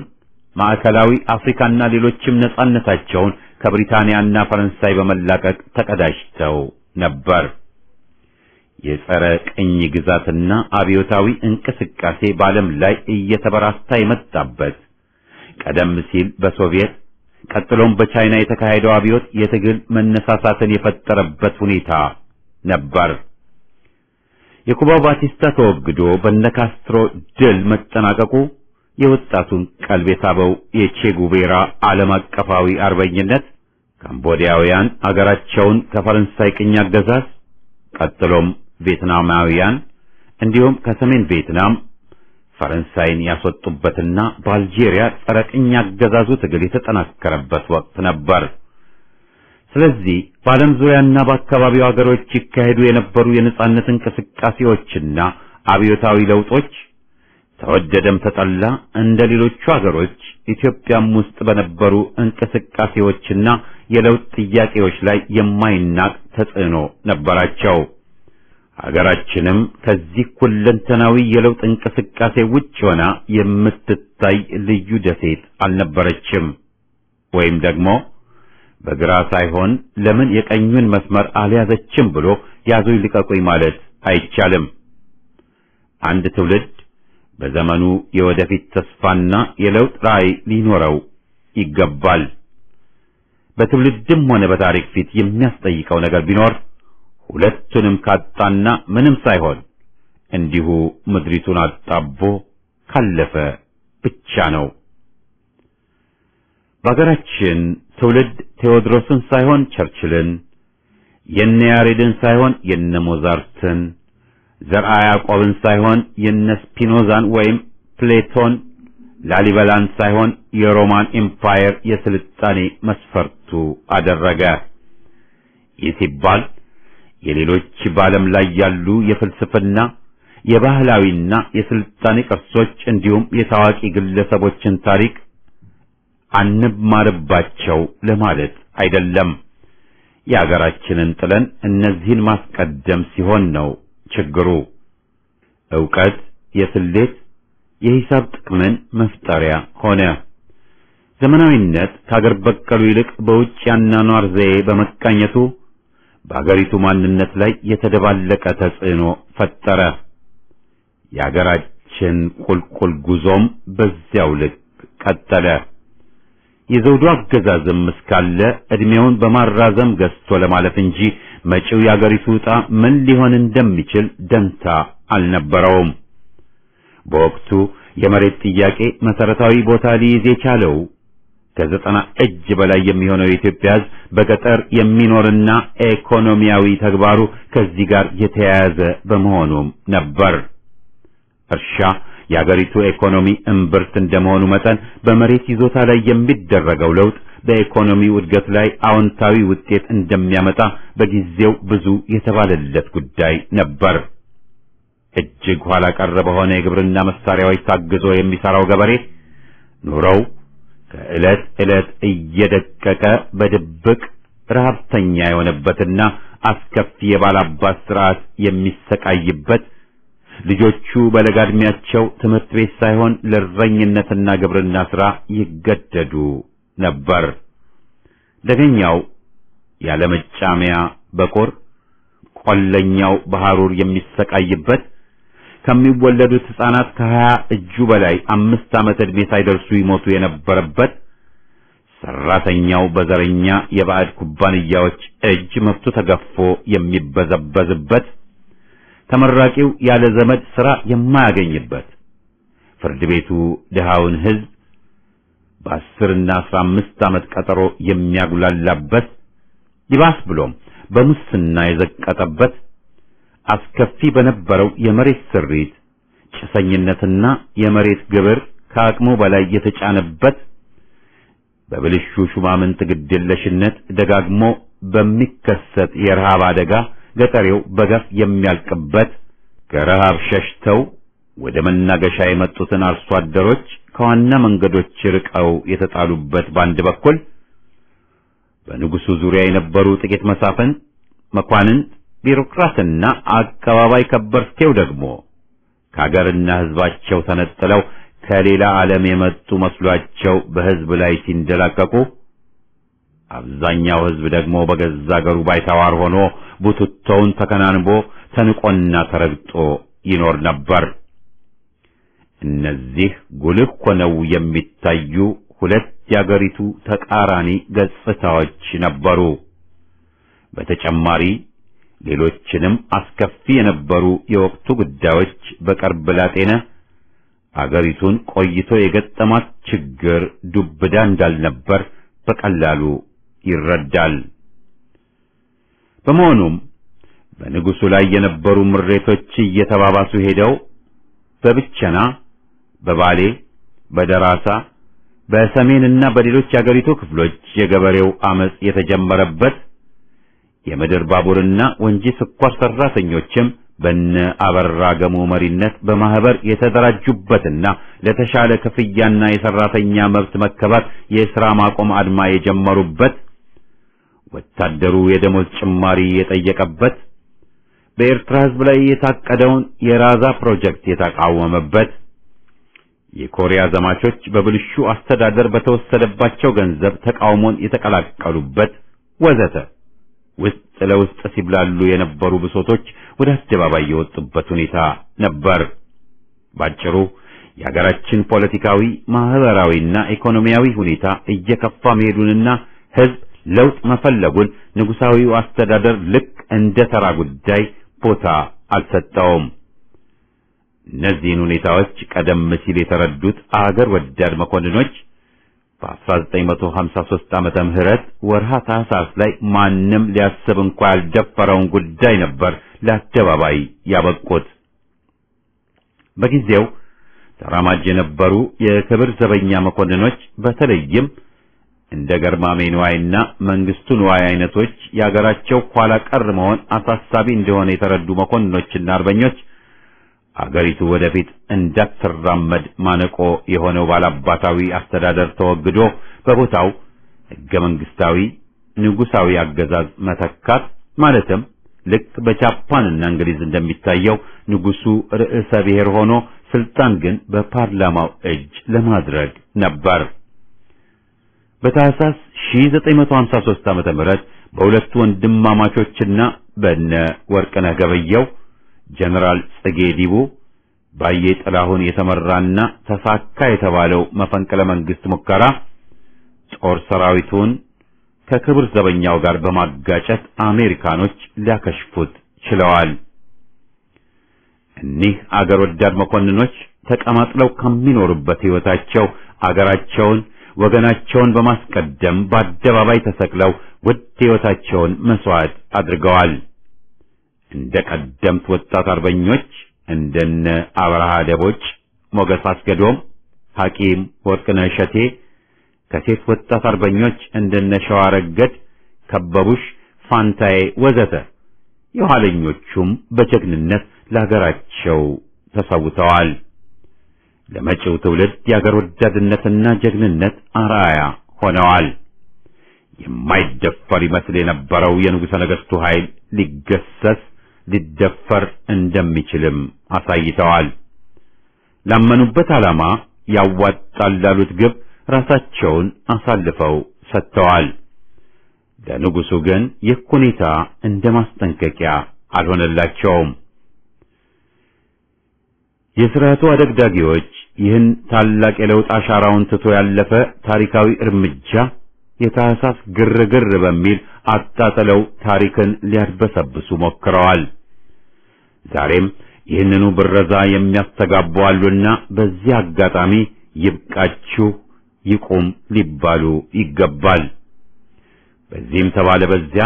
ማዕከላዊ አፍሪካና ሌሎችም ነጻነታቸውን ከብሪታንያና ፈረንሳይ በመላቀቅ ተቀዳጅተው ነበር። የጸረ ቅኝ ግዛትና አብዮታዊ እንቅስቃሴ በዓለም ላይ እየተበራታ የመጣበት ቀደም ሲል በሶቪየት ቀጥሎም በቻይና የተካሄደው አብዮት የትግል መነሳሳትን የፈጠረበት ሁኔታ ነበር። የኩባው ባቲስታ ተወግዶ በነካስትሮ ድል መጠናቀቁ የወጣቱን ቀልብ የሳበው የቼ ጉቬራ ዓለም አቀፋዊ አርበኝነት ካምቦዲያውያን አገራቸውን ከፈረንሳይ ቅኝ አገዛዝ ቀጥሎም ቪየትናማውያን እንዲሁም ከሰሜን ቪየትናም ፈረንሳይን ያስወጡበትና በአልጄሪያ ጸረ ቅኝ አገዛዙ ትግል የተጠናከረበት ወቅት ነበር። ስለዚህ በዓለም ዙሪያና በአካባቢው ሀገሮች ይካሄዱ የነበሩ የነጻነት እንቅስቃሴዎችና አብዮታዊ ለውጦች ተወደደም ተጠላ እንደ ሌሎቹ ሀገሮች ኢትዮጵያም ውስጥ በነበሩ እንቅስቃሴዎችና የለውጥ ጥያቄዎች ላይ የማይናቅ ተጽዕኖ ነበራቸው። ሀገራችንም ከዚህ ሁለንተናዊ የለውጥ እንቅስቃሴ ውጭ ሆና የምትታይ ልዩ ደሴት አልነበረችም። ወይም ደግሞ በግራ ሳይሆን ለምን የቀኙን መስመር አልያዘችም ብሎ ያዙኝ ልቀቁኝ ማለት አይቻልም። አንድ ትውልድ በዘመኑ የወደፊት ተስፋና የለውጥ ራዕይ ሊኖረው ይገባል። በትውልድም ሆነ በታሪክ ፊት የሚያስጠይቀው ነገር ቢኖር ሁለቱንም ካጣና ምንም ሳይሆን እንዲሁ ምድሪቱን አጣቦ ካለፈ ብቻ ነው። በአገራችን ትውልድ ቴዎድሮስን ሳይሆን ቸርችልን፣ የነ ያሬድን ሳይሆን የነ ሞዛርትን፣ ዘርዓ ያዕቆብን ሳይሆን የነ ስፒኖዛን ወይም ፕሌቶን፣ ላሊበላን ሳይሆን የሮማን ኤምፓየር የስልጣኔ መስፈርቱ አደረገ። ይህ ሲባል የሌሎች በዓለም ላይ ያሉ የፍልስፍና የባህላዊና የስልጣኔ ቅርሶች እንዲሁም የታዋቂ ግለሰቦችን ታሪክ አንማርባቸው ለማለት አይደለም። የአገራችንን ጥለን እነዚህን ማስቀደም ሲሆን ነው ችግሩ። ዕውቀት የስሌት የሂሳብ ጥቅምን መፍጠሪያ ሆነ። ዘመናዊነት ከአገር በቀሉ ይልቅ በውጭ ያኗኗር ዘዬ በመቃኘቱ በአገሪቱ ማንነት ላይ የተደባለቀ ተጽዕኖ ፈጠረ። የአገራችን ቁልቁል ጉዞም በዚያው ልክ ቀጠለ። የዘውዱ አገዛዝም እስካለ ዕድሜውን በማራዘም ገዝቶ ለማለት እንጂ መጪው የአገሪቱ ዕጣ ምን ሊሆን እንደሚችል ደንታ አልነበረውም። በወቅቱ የመሬት ጥያቄ መሰረታዊ ቦታ ሊይዝ የቻለው ከ90 እጅ በላይ የሚሆነው የኢትዮጵያ ሕዝብ በገጠር የሚኖርና ኢኮኖሚያዊ ተግባሩ ከዚህ ጋር የተያያዘ በመሆኑም ነበር። እርሻ የአገሪቱ ኢኮኖሚ እምብርት እንደመሆኑ መጠን በመሬት ይዞታ ላይ የሚደረገው ለውጥ በኢኮኖሚው እድገት ላይ አዎንታዊ ውጤት እንደሚያመጣ በጊዜው ብዙ የተባለለት ጉዳይ ነበር። እጅግ ኋላ ቀር በሆነ የግብርና መሳሪያዎች ታግዞ የሚሰራው ገበሬ ኑሮው ከዕለት ዕለት እየደቀቀ በድብቅ ረሃብተኛ የሆነበትና አስከፊ የባላባት ስርዓት የሚሰቃይበት፣ ልጆቹ በለጋ ዕድሜያቸው ትምህርት ቤት ሳይሆን ለእረኝነትና ግብርና ሥራ ይገደዱ ነበር። ደገኛው ያለመጫሚያ በቁር፣ ቆለኛው በሐሩር የሚሰቃይበት፣ ከሚወለዱት ሕፃናት ከ20 እጁ በላይ 5 ዓመት ዕድሜ ሳይደርሱ ይሞቱ የነበረበት፣ ሰራተኛው በዘረኛ የባዕድ ኩባንያዎች እጅ መብቱ ተገፎ የሚበዘበዝበት፣ ተመራቂው ያለ ዘመድ ሥራ የማያገኝበት፣ ፍርድ ቤቱ ድሃውን ሕዝብ በ10 እና 15 ዓመት ቀጠሮ የሚያጉላላበት፣ ይባስ ብሎም በሙስና የዘቀጠበት፣ አስከፊ በነበረው የመሬት ስሪት ጭሰኝነትና የመሬት ግብር ከአቅሙ በላይ የተጫነበት፣ በብልሹ ሹማምንት ግድየለሽነት ደጋግሞ በሚከሰት የረሃብ አደጋ ገጠሬው በገፍ የሚያልቅበት፣ ከረሃብ ሸሽተው ወደ መናገሻ የመጡትን አርሶ አደሮች ከዋና መንገዶች ርቀው የተጣሉበት፣ በአንድ በኩል በንጉሱ ዙሪያ የነበሩ ጥቂት መኳንንት፣ ቢሮክራትና አካባቢ ከበርቴው ደግሞ ከአገርና ሕዝባቸው ተነጥለው ከሌላ ዓለም የመጡ መስሏቸው በሕዝብ ላይ ሲንደላቀቁ፣ አብዛኛው ሕዝብ ደግሞ በገዛ አገሩ ባይተዋር ሆኖ ቡትቶውን ተከናንቦ ተንቆና ተረግጦ ይኖር ነበር። እነዚህ ጉልህ ሆነው የሚታዩ ሁለት የአገሪቱ ተቃራኒ ገጽታዎች ነበሩ። በተጨማሪ ሌሎችንም አስከፊ የነበሩ የወቅቱ ጉዳዮች በቅርብ ላጤነ አገሪቱን ቆይቶ የገጠማት ችግር ዱብዳ እንዳልነበር በቀላሉ ይረዳል። በመሆኑም በንጉሱ ላይ የነበሩ ምሬቶች እየተባባሱ ሄደው በብቸና በባሌ፣ በደራሳ፣ በሰሜንና በሌሎች የአገሪቱ ክፍሎች የገበሬው አመጽ የተጀመረበት የምድር ባቡርና ወንጂ ስኳር ሰራተኞችም በነ አበራ ገሙ መሪነት በማህበር የተደራጁበትና ለተሻለ ክፍያና የሰራተኛ መብት መከበር የሥራ ማቆም አድማ የጀመሩበት፣ ወታደሩ የደሞዝ ጭማሪ የጠየቀበት፣ በኤርትራ ሕዝብ ላይ የታቀደውን የራዛ ፕሮጀክት የተቃወመበት፣ የኮሪያ ዘማቾች በብልሹ አስተዳደር በተወሰደባቸው ገንዘብ ተቃውሞን የተቀላቀሉበት ወዘተ ውስጥ ለውስጥ ሲብላሉ የነበሩ ብሶቶች ወደ አደባባይ የወጡበት ሁኔታ ነበር። ባጭሩ የሀገራችን ፖለቲካዊ፣ ማህበራዊና ኢኮኖሚያዊ ሁኔታ እየከፋ መሄዱንና ሕዝብ ለውጥ መፈለጉን ንጉሳዊው አስተዳደር ልክ እንደ ተራ ጉዳይ ቦታ አልሰጠውም። እነዚህን ሁኔታዎች ቀደም ሲል የተረዱት አገር ወዳድ መኮንኖች በ1953 ዓመተ ምህረት ወርሃ ታህሳስ ላይ ማንም ሊያስብ እንኳን ያልደፈረውን ጉዳይ ነበር ለአደባባይ ያበቁት። በጊዜው ተራማጅ የነበሩ የክብር ዘበኛ መኮንኖች በተለይም እንደ ገርማሜ ንዋይና መንግስቱ ንዋይ አይነቶች የአገራቸው ኋላ ቀር መሆን አሳሳቢ እንደሆነ የተረዱ መኮንኖችና አርበኞች አገሪቱ ወደፊት እንዳትራመድ ማነቆ የሆነው ባላባታዊ አስተዳደር ተወግዶ በቦታው ሕገ መንግስታዊ ንጉሳዊ አገዛዝ መተካት ማለትም ልክ በጃፓንና እንግሊዝ እንደሚታየው ንጉሱ ርዕሰ ብሔር ሆኖ ስልጣን ግን በፓርላማው እጅ ለማድረግ ነበር። በታህሳስ 1953 ዓመተ ምህረት በሁለቱ ወንድማማቾችና በነ ወርቅነህ ገበየው፣ ጀነራል ጽጌ ዲቡ፣ ባዬ ጥላሁን የተመራና ተሳካ የተባለው መፈንቅለ መንግስት ሙከራ ጦር ሰራዊቱን ከክብር ዘበኛው ጋር በማጋጨት አሜሪካኖች ሊያከሽፉት ችለዋል። እኒህ አገር ወዳድ መኮንኖች ተቀማጥለው ከሚኖሩበት ሕይወታቸው አገራቸውን ወገናቸውን በማስቀደም በአደባባይ ተሰቅለው ውድ ሕይወታቸውን መስዋዕት አድርገዋል። እንደ ቀደምት ወጣት አርበኞች እንደነ አብርሃ ደቦጭ፣ ሞገስ አስገዶም፣ ሐኪም ወርቅነህ እሸቴ፣ ከሴት ወጣት አርበኞች እንደነ ሸዋረገድ፣ ከበቡሽ፣ ፋንታዬ ወዘተ የኋለኞቹም በጀግንነት ለሀገራቸው ተሰውተዋል። ለመጪው ትውልድ የአገር ወዳድነትና ጀግንነት አርአያ ሆነዋል። የማይደፈር ይመስል የነበረው የንጉሠ ነገሥቱ ኃይል ሊገሰስ ሊደፈር እንደሚችልም አሳይተዋል። ላመኑበት ዓላማ ያዋጣል ላሉት ግብ ራሳቸውን አሳልፈው ሰጥተዋል። ለንጉሡ ግን ይህ ሁኔታ እንደ ማስጠንቀቂያ አልሆነላቸውም። የሥርዓቱ አደግዳጊዎች ይህን ታላቅ የለውጥ አሻራውን ትቶ ያለፈ ታሪካዊ እርምጃ የታህሳስ ግርግር በሚል አጣጥለው ታሪክን ሊያድበሰብሱ ሞክረዋል። ዛሬም ይህንኑ ብረዛ የሚያስተጋቡ አሉና በዚህ አጋጣሚ ይብቃችሁ፣ ይቁም ሊባሉ ይገባል። በዚህም ተባለ በዚያ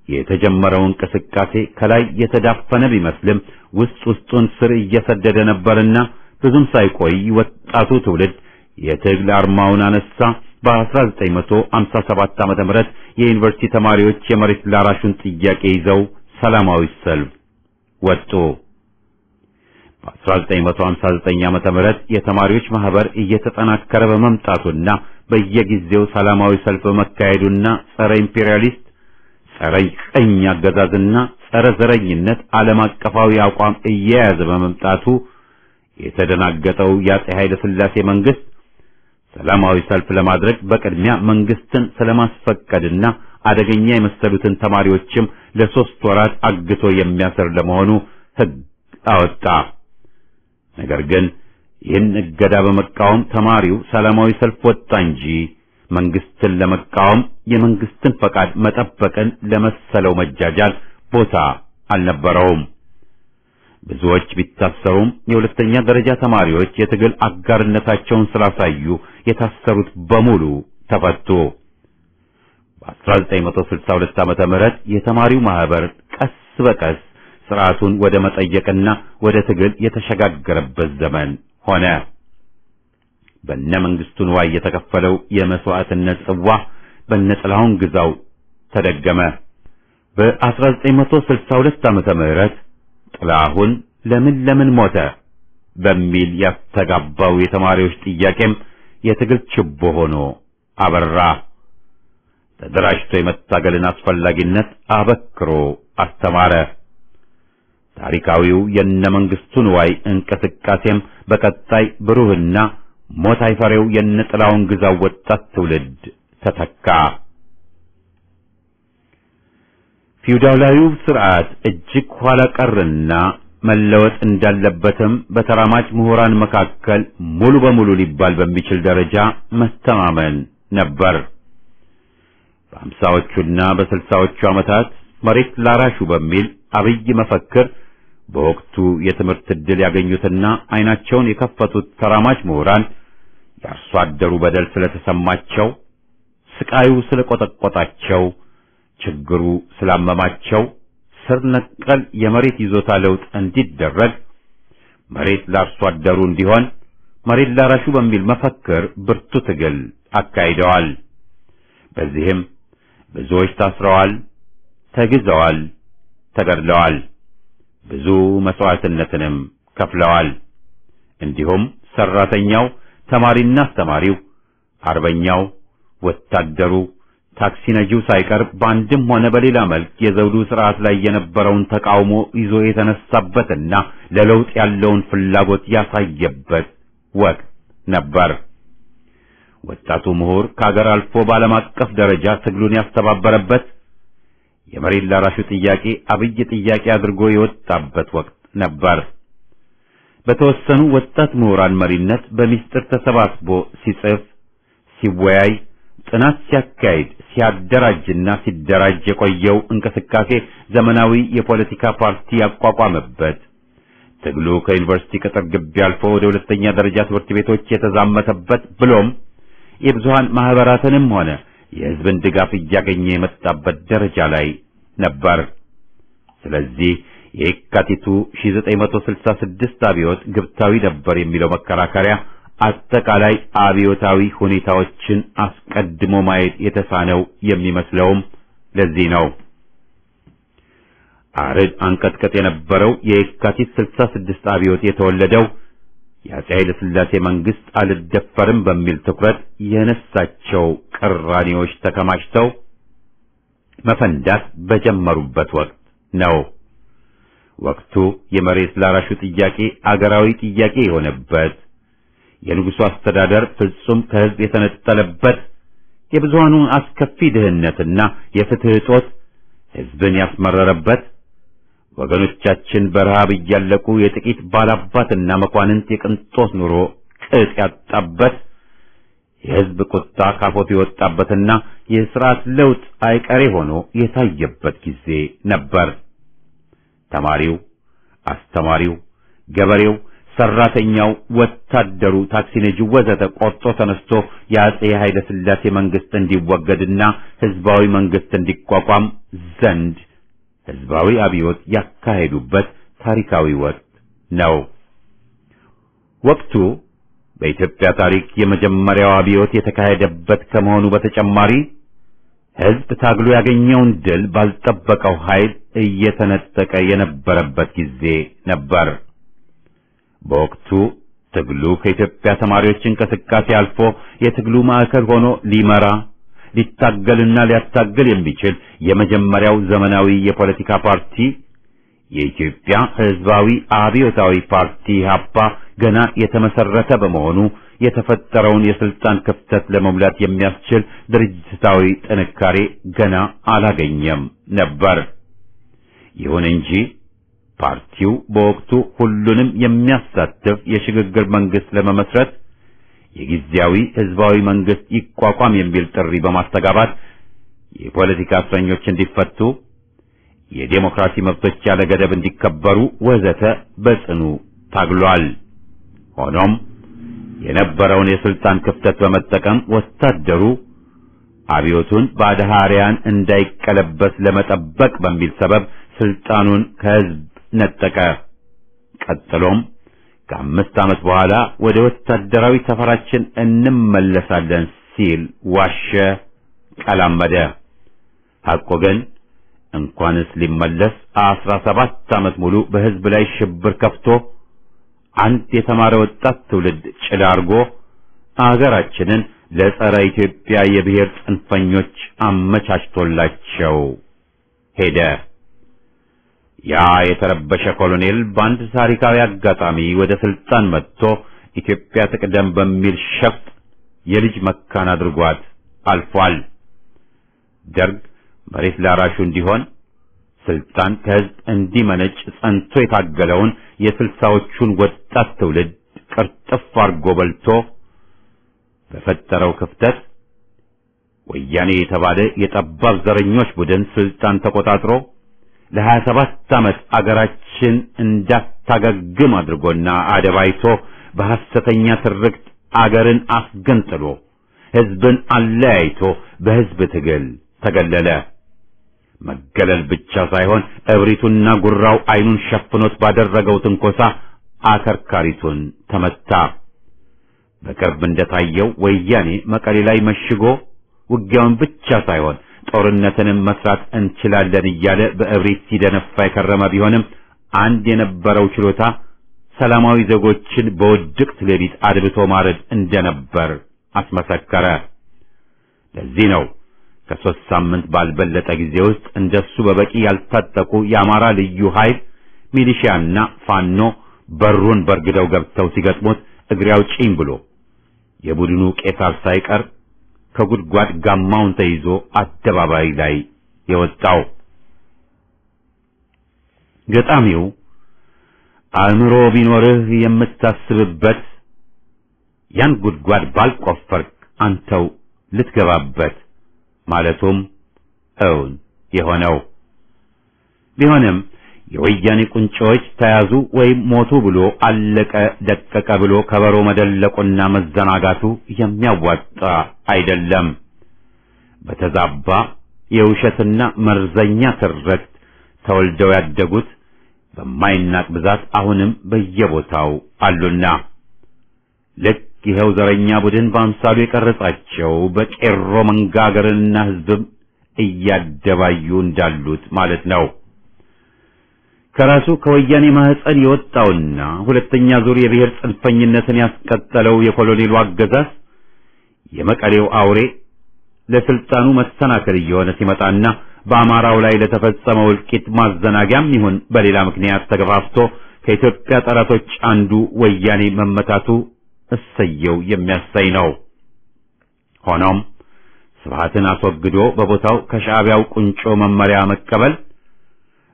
የተጀመረው እንቅስቃሴ ከላይ የተዳፈነ ቢመስልም ውስጥ ውስጡን ስር እየሰደደ ነበርና ብዙም ሳይቆይ ወጣቱ ትውልድ የትግል አርማውን አነሳ። በ1957 ዓመተ ምህረት የዩኒቨርሲቲ ተማሪዎች የመሬት ላራሹን ጥያቄ ይዘው ሰላማዊ ሰልፍ ወጡ። በ1959 ዓመተ ምህረት የተማሪዎች ማህበር እየተጠናከረ በመምጣቱና በየጊዜው ሰላማዊ ሰልፍ በመካሄዱና ጸረ ኢምፔሪያሊስት፣ ጸረ ቀኝ አገዛዝና ጸረ ዘረኝነት ዓለም አቀፋዊ አቋም እየያዘ በመምጣቱ የተደናገጠው የአፄ ኃይለ ሥላሴ መንግስት ሰላማዊ ሰልፍ ለማድረግ በቅድሚያ መንግስትን ስለማስፈቀድና አደገኛ የመሰሉትን ተማሪዎችም ለ3 ወራት አግቶ የሚያስር ለመሆኑ ሕግ አወጣ። ነገር ግን ይህን እገዳ በመቃወም ተማሪው ሰላማዊ ሰልፍ ወጣ እንጂ መንግስትን ለመቃወም የመንግስትን ፈቃድ መጠበቅን ለመሰለው መጃጃል ቦታ አልነበረውም። ብዙዎች ቢታሰሩም የሁለተኛ ደረጃ ተማሪዎች የትግል አጋርነታቸውን ስላሳዩ የታሰሩት በሙሉ ተፈቱ። በ1962 ዓመተ ምህረት የተማሪው ማህበር ቀስ በቀስ ስርዓቱን ወደ መጠየቅና ወደ ትግል የተሸጋገረበት ዘመን ሆነ። በነመንግስቱ ንዋይ የተከፈለው የመስዋዕትነት ጽዋ በነጥላሁን ግዛው ተደገመ። በ1962 ዓመተ ምህረት ጥላሁን ለምን ሞተ በሚል ያስተጋባው የተማሪዎች ጥያቄም የትግል ችቦ ሆኖ አበራ። ተደራጅቶ የመታገልን አስፈላጊነት አበክሮ አስተማረ። ታሪካዊው የነመንግስቱ ንዋይ እንቅስቃሴም በቀጣይ ብሩህና ሞት አይፈሬው የነጥላሁን ግዛው ወጣት ትውልድ ተተካ። ፊውዳላዊው ስርዓት እጅግ ኋላ ቀርና መለወጥ እንዳለበትም በተራማጅ ምሁራን መካከል ሙሉ በሙሉ ሊባል በሚችል ደረጃ መተማመን ነበር። በ50ዎቹና በ60ዎቹ ዓመታት መሬት ላራሹ በሚል አብይ መፈክር በወቅቱ የትምህርት ዕድል ያገኙትና አይናቸውን የከፈቱት ተራማጅ ምሁራን የአርሶ አደሩ በደል ስለተሰማቸው፣ ስቃዩ ስለቆጠቆጣቸው፣ ችግሩ ስላመማቸው ስር ነቀል የመሬት ይዞታ ለውጥ እንዲደረግ መሬት ለአርሶ አደሩ እንዲሆን መሬት ላራሹ በሚል መፈክር ብርቱ ትግል አካሂደዋል። በዚህም ብዙዎች ታስረዋል፣ ተግዘዋል፣ ተገድለዋል፣ ብዙ መስዋዕትነትንም ከፍለዋል። እንዲሁም ሰራተኛው፣ ተማሪና አስተማሪው፣ አርበኛው፣ ወታደሩ፣ ታክሲ ነጂው ሳይቀር በአንድም ሆነ በሌላ መልክ የዘውዱ ስርዓት ላይ የነበረውን ተቃውሞ ይዞ የተነሳበትና ለለውጥ ያለውን ፍላጎት ያሳየበት ወቅት ነበር። ወጣቱ ምሁር ከሀገር አልፎ በዓለም አቀፍ ደረጃ ትግሉን ያስተባበረበት፣ የመሬት ላራሹ ጥያቄ አብይ ጥያቄ አድርጎ የወጣበት ወቅት ነበር። በተወሰኑ ወጣት ምሁራን መሪነት በሚስጥር ተሰባስቦ ሲጽፍ፣ ሲወያይ፣ ጥናት ሲያካሂድ፣ ሲያደራጅና ሲደራጅ የቆየው እንቅስቃሴ ዘመናዊ የፖለቲካ ፓርቲ ያቋቋመበት፣ ትግሉ ከዩኒቨርሲቲ ቅጥር ግቢ አልፎ ወደ ሁለተኛ ደረጃ ትምህርት ቤቶች የተዛመተበት ብሎም የብዙሃን ማህበራትንም ሆነ የህዝብን ድጋፍ እያገኘ የመጣበት ደረጃ ላይ ነበር። ስለዚህ የካቲቱ 1966 አብዮት ግብታዊ ነበር የሚለው መከራከሪያ አጠቃላይ አብዮታዊ ሁኔታዎችን አስቀድሞ ማየት የተሳነው የሚመስለውም ለዚህ ነው። አርድ አንቀጥቀጥ የነበረው የካቲት 66 አብዮት የተወለደው የአፄ ኃይለ ሥላሴ መንግስት አልደፈርም በሚል ትኩረት የነሳቸው ቅራኔዎች ተከማችተው መፈንዳት በጀመሩበት ወቅት ነው። ወቅቱ የመሬት ላራሹ ጥያቄ አገራዊ ጥያቄ የሆነበት፣ የንጉሡ አስተዳደር ፍጹም ከህዝብ የተነጠለበት፣ የብዙሃኑ አስከፊ ድህነትና የፍትህ እጦት ህዝብን ያስመረረበት፣ ወገኖቻችን በረሃብ እያለቁ የጥቂት ባላባትና መኳንንት የቅንጦት ኑሮ ቅጥ ያጣበት፣ የህዝብ ቁጣ ካፎት የወጣበትና የሥርዓት ለውጥ አይቀሬ ሆኖ የታየበት ጊዜ ነበር። ተማሪው፣ አስተማሪው፣ ገበሬው፣ ሰራተኛው፣ ወታደሩ፣ ታክሲ ነጂው ወዘተ ቆርጦ ተነስቶ የአፄ ኃይለ ሥላሴ መንግስት እንዲወገድና ህዝባዊ መንግስት እንዲቋቋም ዘንድ ህዝባዊ አብዮት ያካሄዱበት ታሪካዊ ወቅት ነው። ወቅቱ በኢትዮጵያ ታሪክ የመጀመሪያው አብዮት የተካሄደበት ከመሆኑ በተጨማሪ ህዝብ ታግሎ ያገኘውን ድል ባልጠበቀው ኃይል እየተነጠቀ የነበረበት ጊዜ ነበር። በወቅቱ ትግሉ ከኢትዮጵያ ተማሪዎች እንቅስቃሴ አልፎ የትግሉ ማዕከል ሆኖ ሊመራ፣ ሊታገልና ሊያታገል የሚችል የመጀመሪያው ዘመናዊ የፖለቲካ ፓርቲ የኢትዮጵያ ህዝባዊ አብዮታዊ ፓርቲ ኢህአፓ ገና የተመሰረተ በመሆኑ የተፈጠረውን የስልጣን ክፍተት ለመሙላት የሚያስችል ድርጅታዊ ጥንካሬ ገና አላገኘም ነበር። ይሁን እንጂ ፓርቲው በወቅቱ ሁሉንም የሚያሳትፍ የሽግግር መንግስት ለመመስረት የጊዜያዊ ህዝባዊ መንግስት ይቋቋም የሚል ጥሪ በማስተጋባት የፖለቲካ እስረኞች እንዲፈቱ፣ የዴሞክራሲ መብቶች ያለ ገደብ እንዲከበሩ ወዘተ በጽኑ ታግሏል። ሆኖም የነበረውን የስልጣን ክፍተት በመጠቀም ወታደሩ አብዮቱን በአድሃሪያን እንዳይቀለበስ ለመጠበቅ በሚል ሰበብ ስልጣኑን ከህዝብ ነጠቀ። ቀጥሎም ከ5 ዓመት በኋላ ወደ ወታደራዊ ሰፈራችን እንመለሳለን ሲል ዋሸ፣ ቀላመደ። ሐቆ ግን እንኳንስ ሊመለስ 17 ዓመት ሙሉ በሕዝብ ላይ ሽብር ከፍቶ አንድ የተማረ ወጣት ትውልድ ጭዳ አርጎ አገራችንን ለጸረ ኢትዮጵያ የብሔር ጽንፈኞች አመቻችቶላቸው ሄደ። ያ የተረበሸ ኮሎኔል በአንድ ታሪካዊ አጋጣሚ ወደ ስልጣን መጥቶ ኢትዮጵያ ትቅደም በሚል ሸፍጥ የልጅ መካን አድርጓት አልፏል። ደርግ መሬት ላራሹ እንዲሆን ስልጣን ከሕዝብ እንዲመነጭ ጸንቶ የታገለውን የ60ዎቹን ወጣት ትውልድ ቅርጥፍ አርጎ በልቶ በፈጠረው ክፍተት ወያኔ የተባለ የጠባብ ዘረኞች ቡድን ስልጣን ተቆጣጥሮ ለ27 ዓመት አገራችን እንዳታገግም አድርጎና አደባይቶ በሐሰተኛ ትርክት አገርን አስገንጥሎ ሕዝብን አለያይቶ በሕዝብ ትግል ተገለለ። መገለል ብቻ ሳይሆን እብሪቱና ጉራው ዓይኑን ሸፍኖት ባደረገው ትንኮሳ አከርካሪቱን ተመታ። በቅርብ እንደታየው ወያኔ መቀሌ ላይ መሽጎ ውጊያውን ብቻ ሳይሆን ጦርነትንም መስራት እንችላለን እያለ በእብሪት ሲደነፋ የከረመ ቢሆንም አንድ የነበረው ችሎታ ሰላማዊ ዜጎችን በውድቅት ሌሊት አድብቶ ማረድ እንደነበር አስመሰከረ። ለዚህ ነው ከ3 ሳምንት ባልበለጠ ጊዜ ውስጥ እንደሱ በበቂ ያልታጠቁ የአማራ ልዩ ኃይል ሚሊሺያና ፋኖ በሩን በርግደው ገብተው ሲገጥሙት እግሬ አውጪኝ ብሎ የቡድኑ ቄሳር ሳይቀር ከጉድጓድ ጋማውን ተይዞ አደባባይ ላይ የወጣው። ገጣሚው አእምሮ ቢኖርህ የምታስብበት ያን ጉድጓድ ባልቆፈርክ አንተው ልትገባበት ማለቱም እውን የሆነው ቢሆንም የወያኔ ቁንጮች ተያዙ ወይም ሞቱ ብሎ አለቀ ደቀቀ ብሎ ከበሮ መደለቁና መዘናጋቱ የሚያዋጣ አይደለም። በተዛባ የውሸትና መርዘኛ ትርክት ተወልደው ያደጉት በማይናቅ ብዛት አሁንም በየቦታው አሉና ልክ ይኸው ዘረኛ ቡድን በአምሳሉ የቀረጻቸው በቄሮ መንጋ አገርንና ሕዝብም እያደባዩ እንዳሉት ማለት ነው። ከራሱ ከወያኔ ማህፀን የወጣውና ሁለተኛ ዙር የብሔር ጽንፈኝነትን ያስቀጠለው የኮሎኔሉ አገዛዝ የመቀሌው አውሬ ለስልጣኑ መሰናከል እየሆነ ሲመጣና በአማራው ላይ ለተፈጸመው እልቂት ማዘናጊያም ይሁን በሌላ ምክንያት ተገፋፍቶ ከኢትዮጵያ ጠላቶች አንዱ ወያኔ መመታቱ እሰየው የሚያሳይ ነው። ሆኖም ስብሃትን አስወግዶ በቦታው ከሻዕቢያው ቁንጮ መመሪያ መቀበል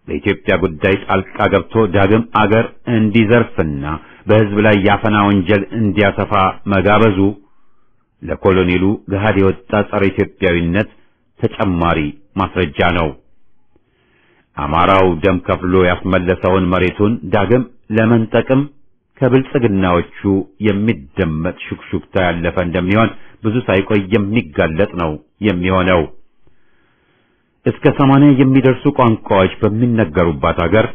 በኢትዮጵያ ጉዳይ ጣልቃ ገብቶ ዳግም አገር እንዲዘርፍና በሕዝብ ላይ ያፈና ወንጀል እንዲያሰፋ መጋበዙ ለኮሎኔሉ ገሃድ የወጣ ጸረ ኢትዮጵያዊነት ተጨማሪ ማስረጃ ነው። አማራው ደም ከፍሎ ያስመለሰውን መሬቱን ዳግም ለመንጠቅም ከብልጽግናዎቹ የሚደመጥ ሹክሹክታ ያለፈ እንደሚሆን ብዙ ሳይቆይ የሚጋለጥ ነው የሚሆነው። እስከ 80 የሚደርሱ ቋንቋዎች በሚነገሩባት አገር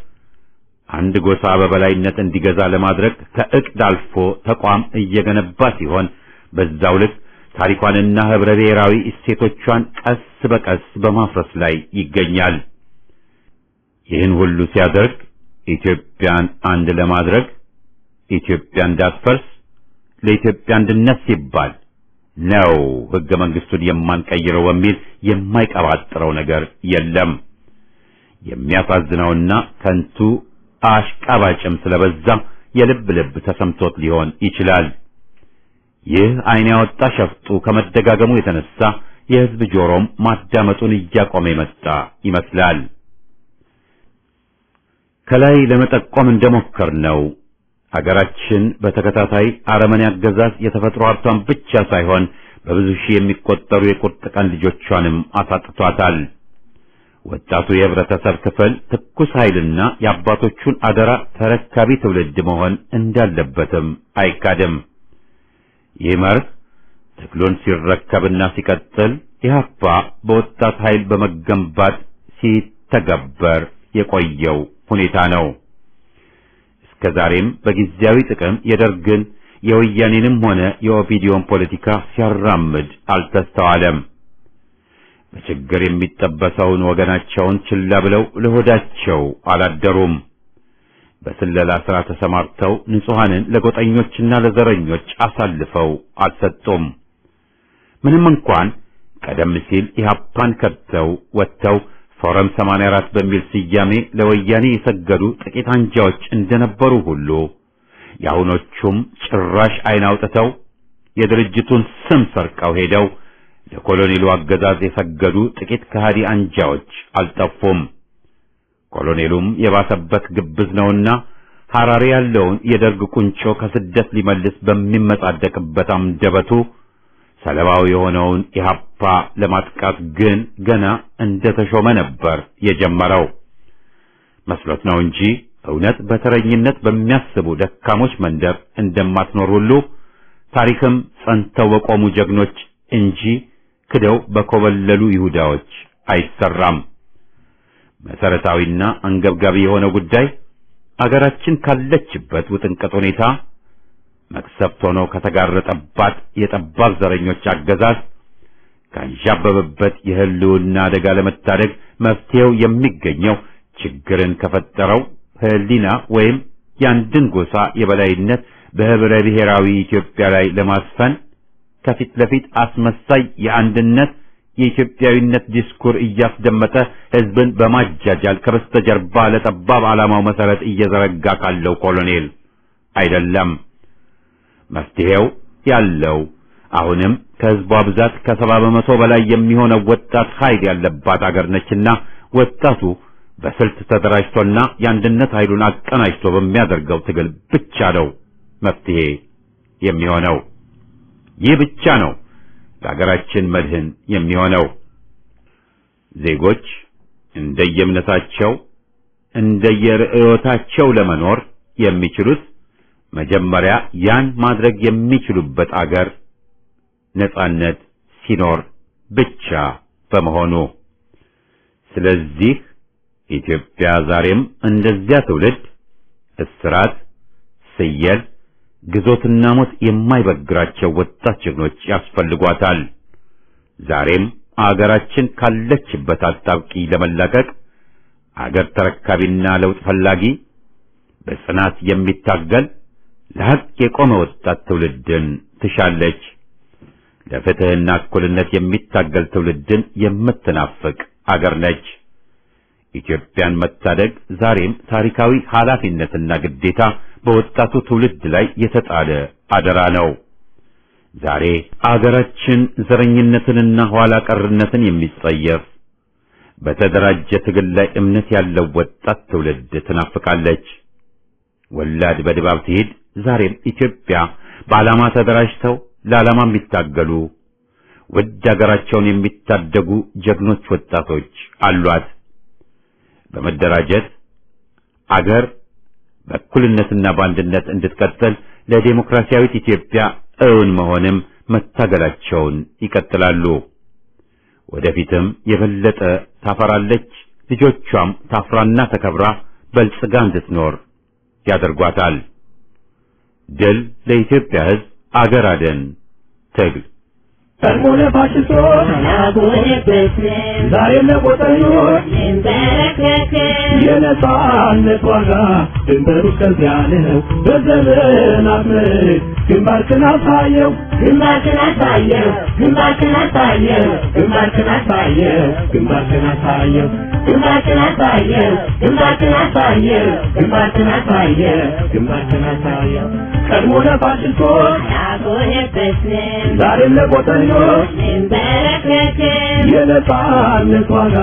አንድ ጎሳ በበላይነት እንዲገዛ ለማድረግ ከዕቅድ አልፎ ተቋም እየገነባ ሲሆን በዛው ልክ ታሪኳንና ህብረ ብሔራዊ እሴቶቿን ቀስ በቀስ በማፍረስ ላይ ይገኛል። ይህን ሁሉ ሲያደርግ ኢትዮጵያን አንድ ለማድረግ ኢትዮጵያ እንዳትፈርስ ለኢትዮጵያ አንድነት ሲባል ነው ሕገ መንግስቱን የማንቀይረው በሚል የማይቀባጥረው ነገር የለም። የሚያሳዝነውና ከንቱ አሽቃባጭም ስለበዛ የልብ ልብ ተሰምቶት ሊሆን ይችላል። ይህ ዓይን ያወጣ ሸፍጡ ከመደጋገሙ የተነሳ የሕዝብ ጆሮም ማዳመጡን እያቆመ የመጣ ይመስላል። ከላይ ለመጠቆም እንደሞከርነው ሀገራችን በተከታታይ አረመኔ አገዛዝ የተፈጥሮ ሀብቷን ብቻ ሳይሆን በብዙ ሺህ የሚቆጠሩ የቁርጥ ቀን ልጆቿንም አሳጥቷታል። ወጣቱ የህብረተሰብ ክፍል ትኩስ ኃይልና የአባቶቹን አደራ ተረካቢ ትውልድ መሆን እንዳለበትም አይካድም። ይህ መርህ ትግሉን ሲረከብና ሲቀጥል ኢህአፓ በወጣት ኃይል በመገንባት ሲተገበር የቆየው ሁኔታ ነው። እስከዛሬም በጊዜያዊ ጥቅም የደርግን የወያኔንም ሆነ የኦፒዲዮን ፖለቲካ ሲያራምድ አልተስተዋለም። በችግር የሚጠበሰውን ወገናቸውን ችላ ብለው ለሆዳቸው አላደሩም። በስለላ ሥራ ተሰማርተው ንጹሐንን ለጎጠኞችና ለዘረኞች አሳልፈው አልሰጡም። ምንም እንኳን ቀደም ሲል ኢህአፓን ከድተው ወጥተው ፎረም 84 በሚል ስያሜ ለወያኔ የሰገዱ ጥቂት አንጃዎች እንደነበሩ ሁሉ የአሁኖቹም ጭራሽ ዓይን አውጥተው የድርጅቱን ስም ሰርቀው ሄደው ለኮሎኔሉ አገዛዝ የሰገዱ ጥቂት ከሃዲ አንጃዎች አልጠፉም። ኮሎኔሉም የባሰበት ግብዝ ነውና ሐራሪ ያለውን የደርግ ቁንጮ ከስደት ሊመልስ በሚመጻደቅበት አንደበቱ ሰለባው የሆነውን ኢህአፓ ለማጥቃት ግን ገና እንደተሾመ ነበር የጀመረው። መስሎት ነው እንጂ እውነት በተረኝነት በሚያስቡ ደካሞች መንደር እንደማትኖር ሁሉ ታሪክም ጸንተው በቆሙ ጀግኖች እንጂ ክደው በኮበለሉ ይሁዳዎች አይሰራም። መሰረታዊና አንገብጋቢ የሆነው ጉዳይ አገራችን ካለችበት ውጥንቅጥ ሁኔታ መቅሰፍት ሆኖ ከተጋረጠባት የጠባብ ዘረኞች አገዛዝ ካንዣበበበት የህልውና አደጋ ለመታደግ መፍትሄው የሚገኘው ችግርን ከፈጠረው ህሊና ወይም የአንድን ጎሳ የበላይነት በህብረ ብሔራዊ ኢትዮጵያ ላይ ለማስፈን ከፊት ለፊት አስመሳይ የአንድነት የኢትዮጵያዊነት ዲስኩር እያስደመጠ ህዝብን በማጃጃል ከበስተጀርባ ለጠባብ ዓላማው መሰረት እየዘረጋ ካለው ኮሎኔል አይደለም። መፍትሄው ያለው አሁንም ከህዝቧ ብዛት ከ70 በመቶ በላይ የሚሆነው ወጣት ኃይል ያለባት አገር ነችና ወጣቱ በስልት ተደራጅቶና የአንድነት ኃይሉን አቀናጅቶ በሚያደርገው ትግል ብቻ ነው መፍትሄ የሚሆነው። ይህ ብቻ ነው ለሀገራችን መድህን የሚሆነው። ዜጎች እንደየእምነታቸው እንደየርዕዮታቸው ለመኖር የሚችሉት መጀመሪያ ያን ማድረግ የሚችሉበት አገር ነጻነት ሲኖር ብቻ በመሆኑ ስለዚህ ኢትዮጵያ ዛሬም እንደዚያ ትውልድ እስራት፣ ስየል፣ ግዞትና ሞት የማይበግራቸው ወጣት ጀግኖች ያስፈልጓታል። ዛሬም አገራችን ካለችበት አጣብቂኝ ለመላቀቅ አገር ተረካቢና ለውጥ ፈላጊ በጽናት የሚታገል ለሐቅ የቆመ ወጣት ትውልድን ትሻለች። ለፍትህና እኩልነት የሚታገል ትውልድን የምትናፍቅ አገር ነች። ኢትዮጵያን መታደግ ዛሬም ታሪካዊ ኃላፊነትና ግዴታ በወጣቱ ትውልድ ላይ የተጣለ አደራ ነው። ዛሬ አገራችን ዘረኝነትንና ኋላ ቀርነትን የሚጸየፍ በተደራጀ ትግል ላይ እምነት ያለው ወጣት ትውልድ ትናፍቃለች። ወላድ በድባብ ትሄድ ዛሬም ኢትዮጵያ በዓላማ ተደራጅተው ለዓላማ የሚታገሉ ውድ አገራቸውን የሚታደጉ ጀግኖች ወጣቶች አሏት። በመደራጀት አገር በእኩልነትና በአንድነት እንድትቀጥል ለዲሞክራሲያዊት ኢትዮጵያ እውን መሆንም መታገላቸውን ይቀጥላሉ። ወደፊትም የበለጠ ታፈራለች። ልጆቿም ታፍራና ተከብራ በልጽጋ እንድትኖር ያደርጓታል። ድል ለኢትዮጵያ ሕዝብ! አገር አደን ትግል! ተርሞነ ፋሽስቶች ዛሬም ለቆጠኞች የነጻነት ዋጋ ድንበሩ እስከዚያ ነው። በዘመናት ምርክ ግንባርክን አሳየው ግንባርክን አሳየው ግንባርክን አሳየው ግንባርክን አሳየው ግንባርክን አሳየው ግንባርክን አሳየው ግንባርክን አሳየው ግንባርክን አሳየው ግንባርክን አሳየው ቀድሞ ለፋሽስቶች ዛሬም ለቆጠኞች የነጻነት ዋጋ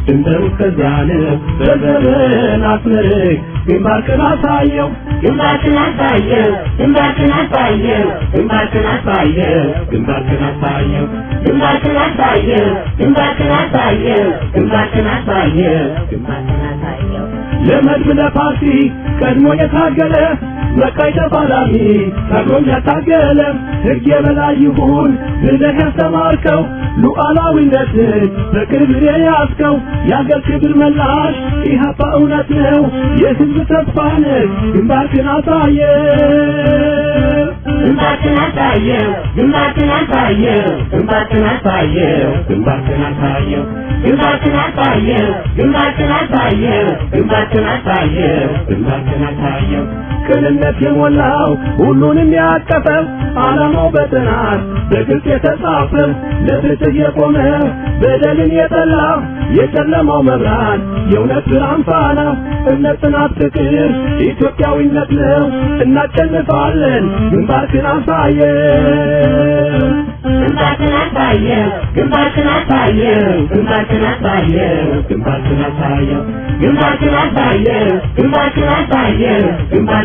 ድንበሩ እስከዚያ ነው። በዘመናት ምርክ ግንባርክን አሳየው ግንባርክን አሳየው ግንባርክን አሳየው ግንባርክን አሳየው ግንባርክን አሳየው ግንባርክን አሳየው ግንባርክን አሳየው ግንባርክን አሳየው ግንባርክን አሳየው ለመድብ ለፓርቲ ቀድሞ የታገለ መካይ ተፋላሚ ታግሎም ያታገለ ሕግ የበላይ ይሁን ብለህ ያስተማርከው ሉዓላዊነትን በክብር የያዝከው የአገር ክብር መላሽ ኢህአፓ እውነት ነው የሕዝብ ተስፋ ነህ ግንባርህን አሳየ ግንባርህን አሳየው ግንባርህን አሳየው ግንባርህን አሳየው ግንባርህን አሳየው ግንባርህን አሳየው ግንባርህን አሳየው ግንባርህን አሳየው ግንባርህን አሳየው ቅንነት የሞላው ሁሉንም ያቀፈው ዓላማው በጥናት በግልጽ የተጻፈው ለፍትህ የቆመ በደልን የጠላ የጨለማው መብራት የእውነት ብርሃን ፋና እምነት፣ ጽናት፣ ፍቅር ኢትዮጵያዊነት ነው። እናሸንፋለን። ግንባርህን አሳየው ግንባርህን አሳየው ግንባርህን አሳየው ግንባርህን አሳየው ግንባርህን አሳየው ግንባርህን አሳየው ግንባርህን አሳየው ግንባር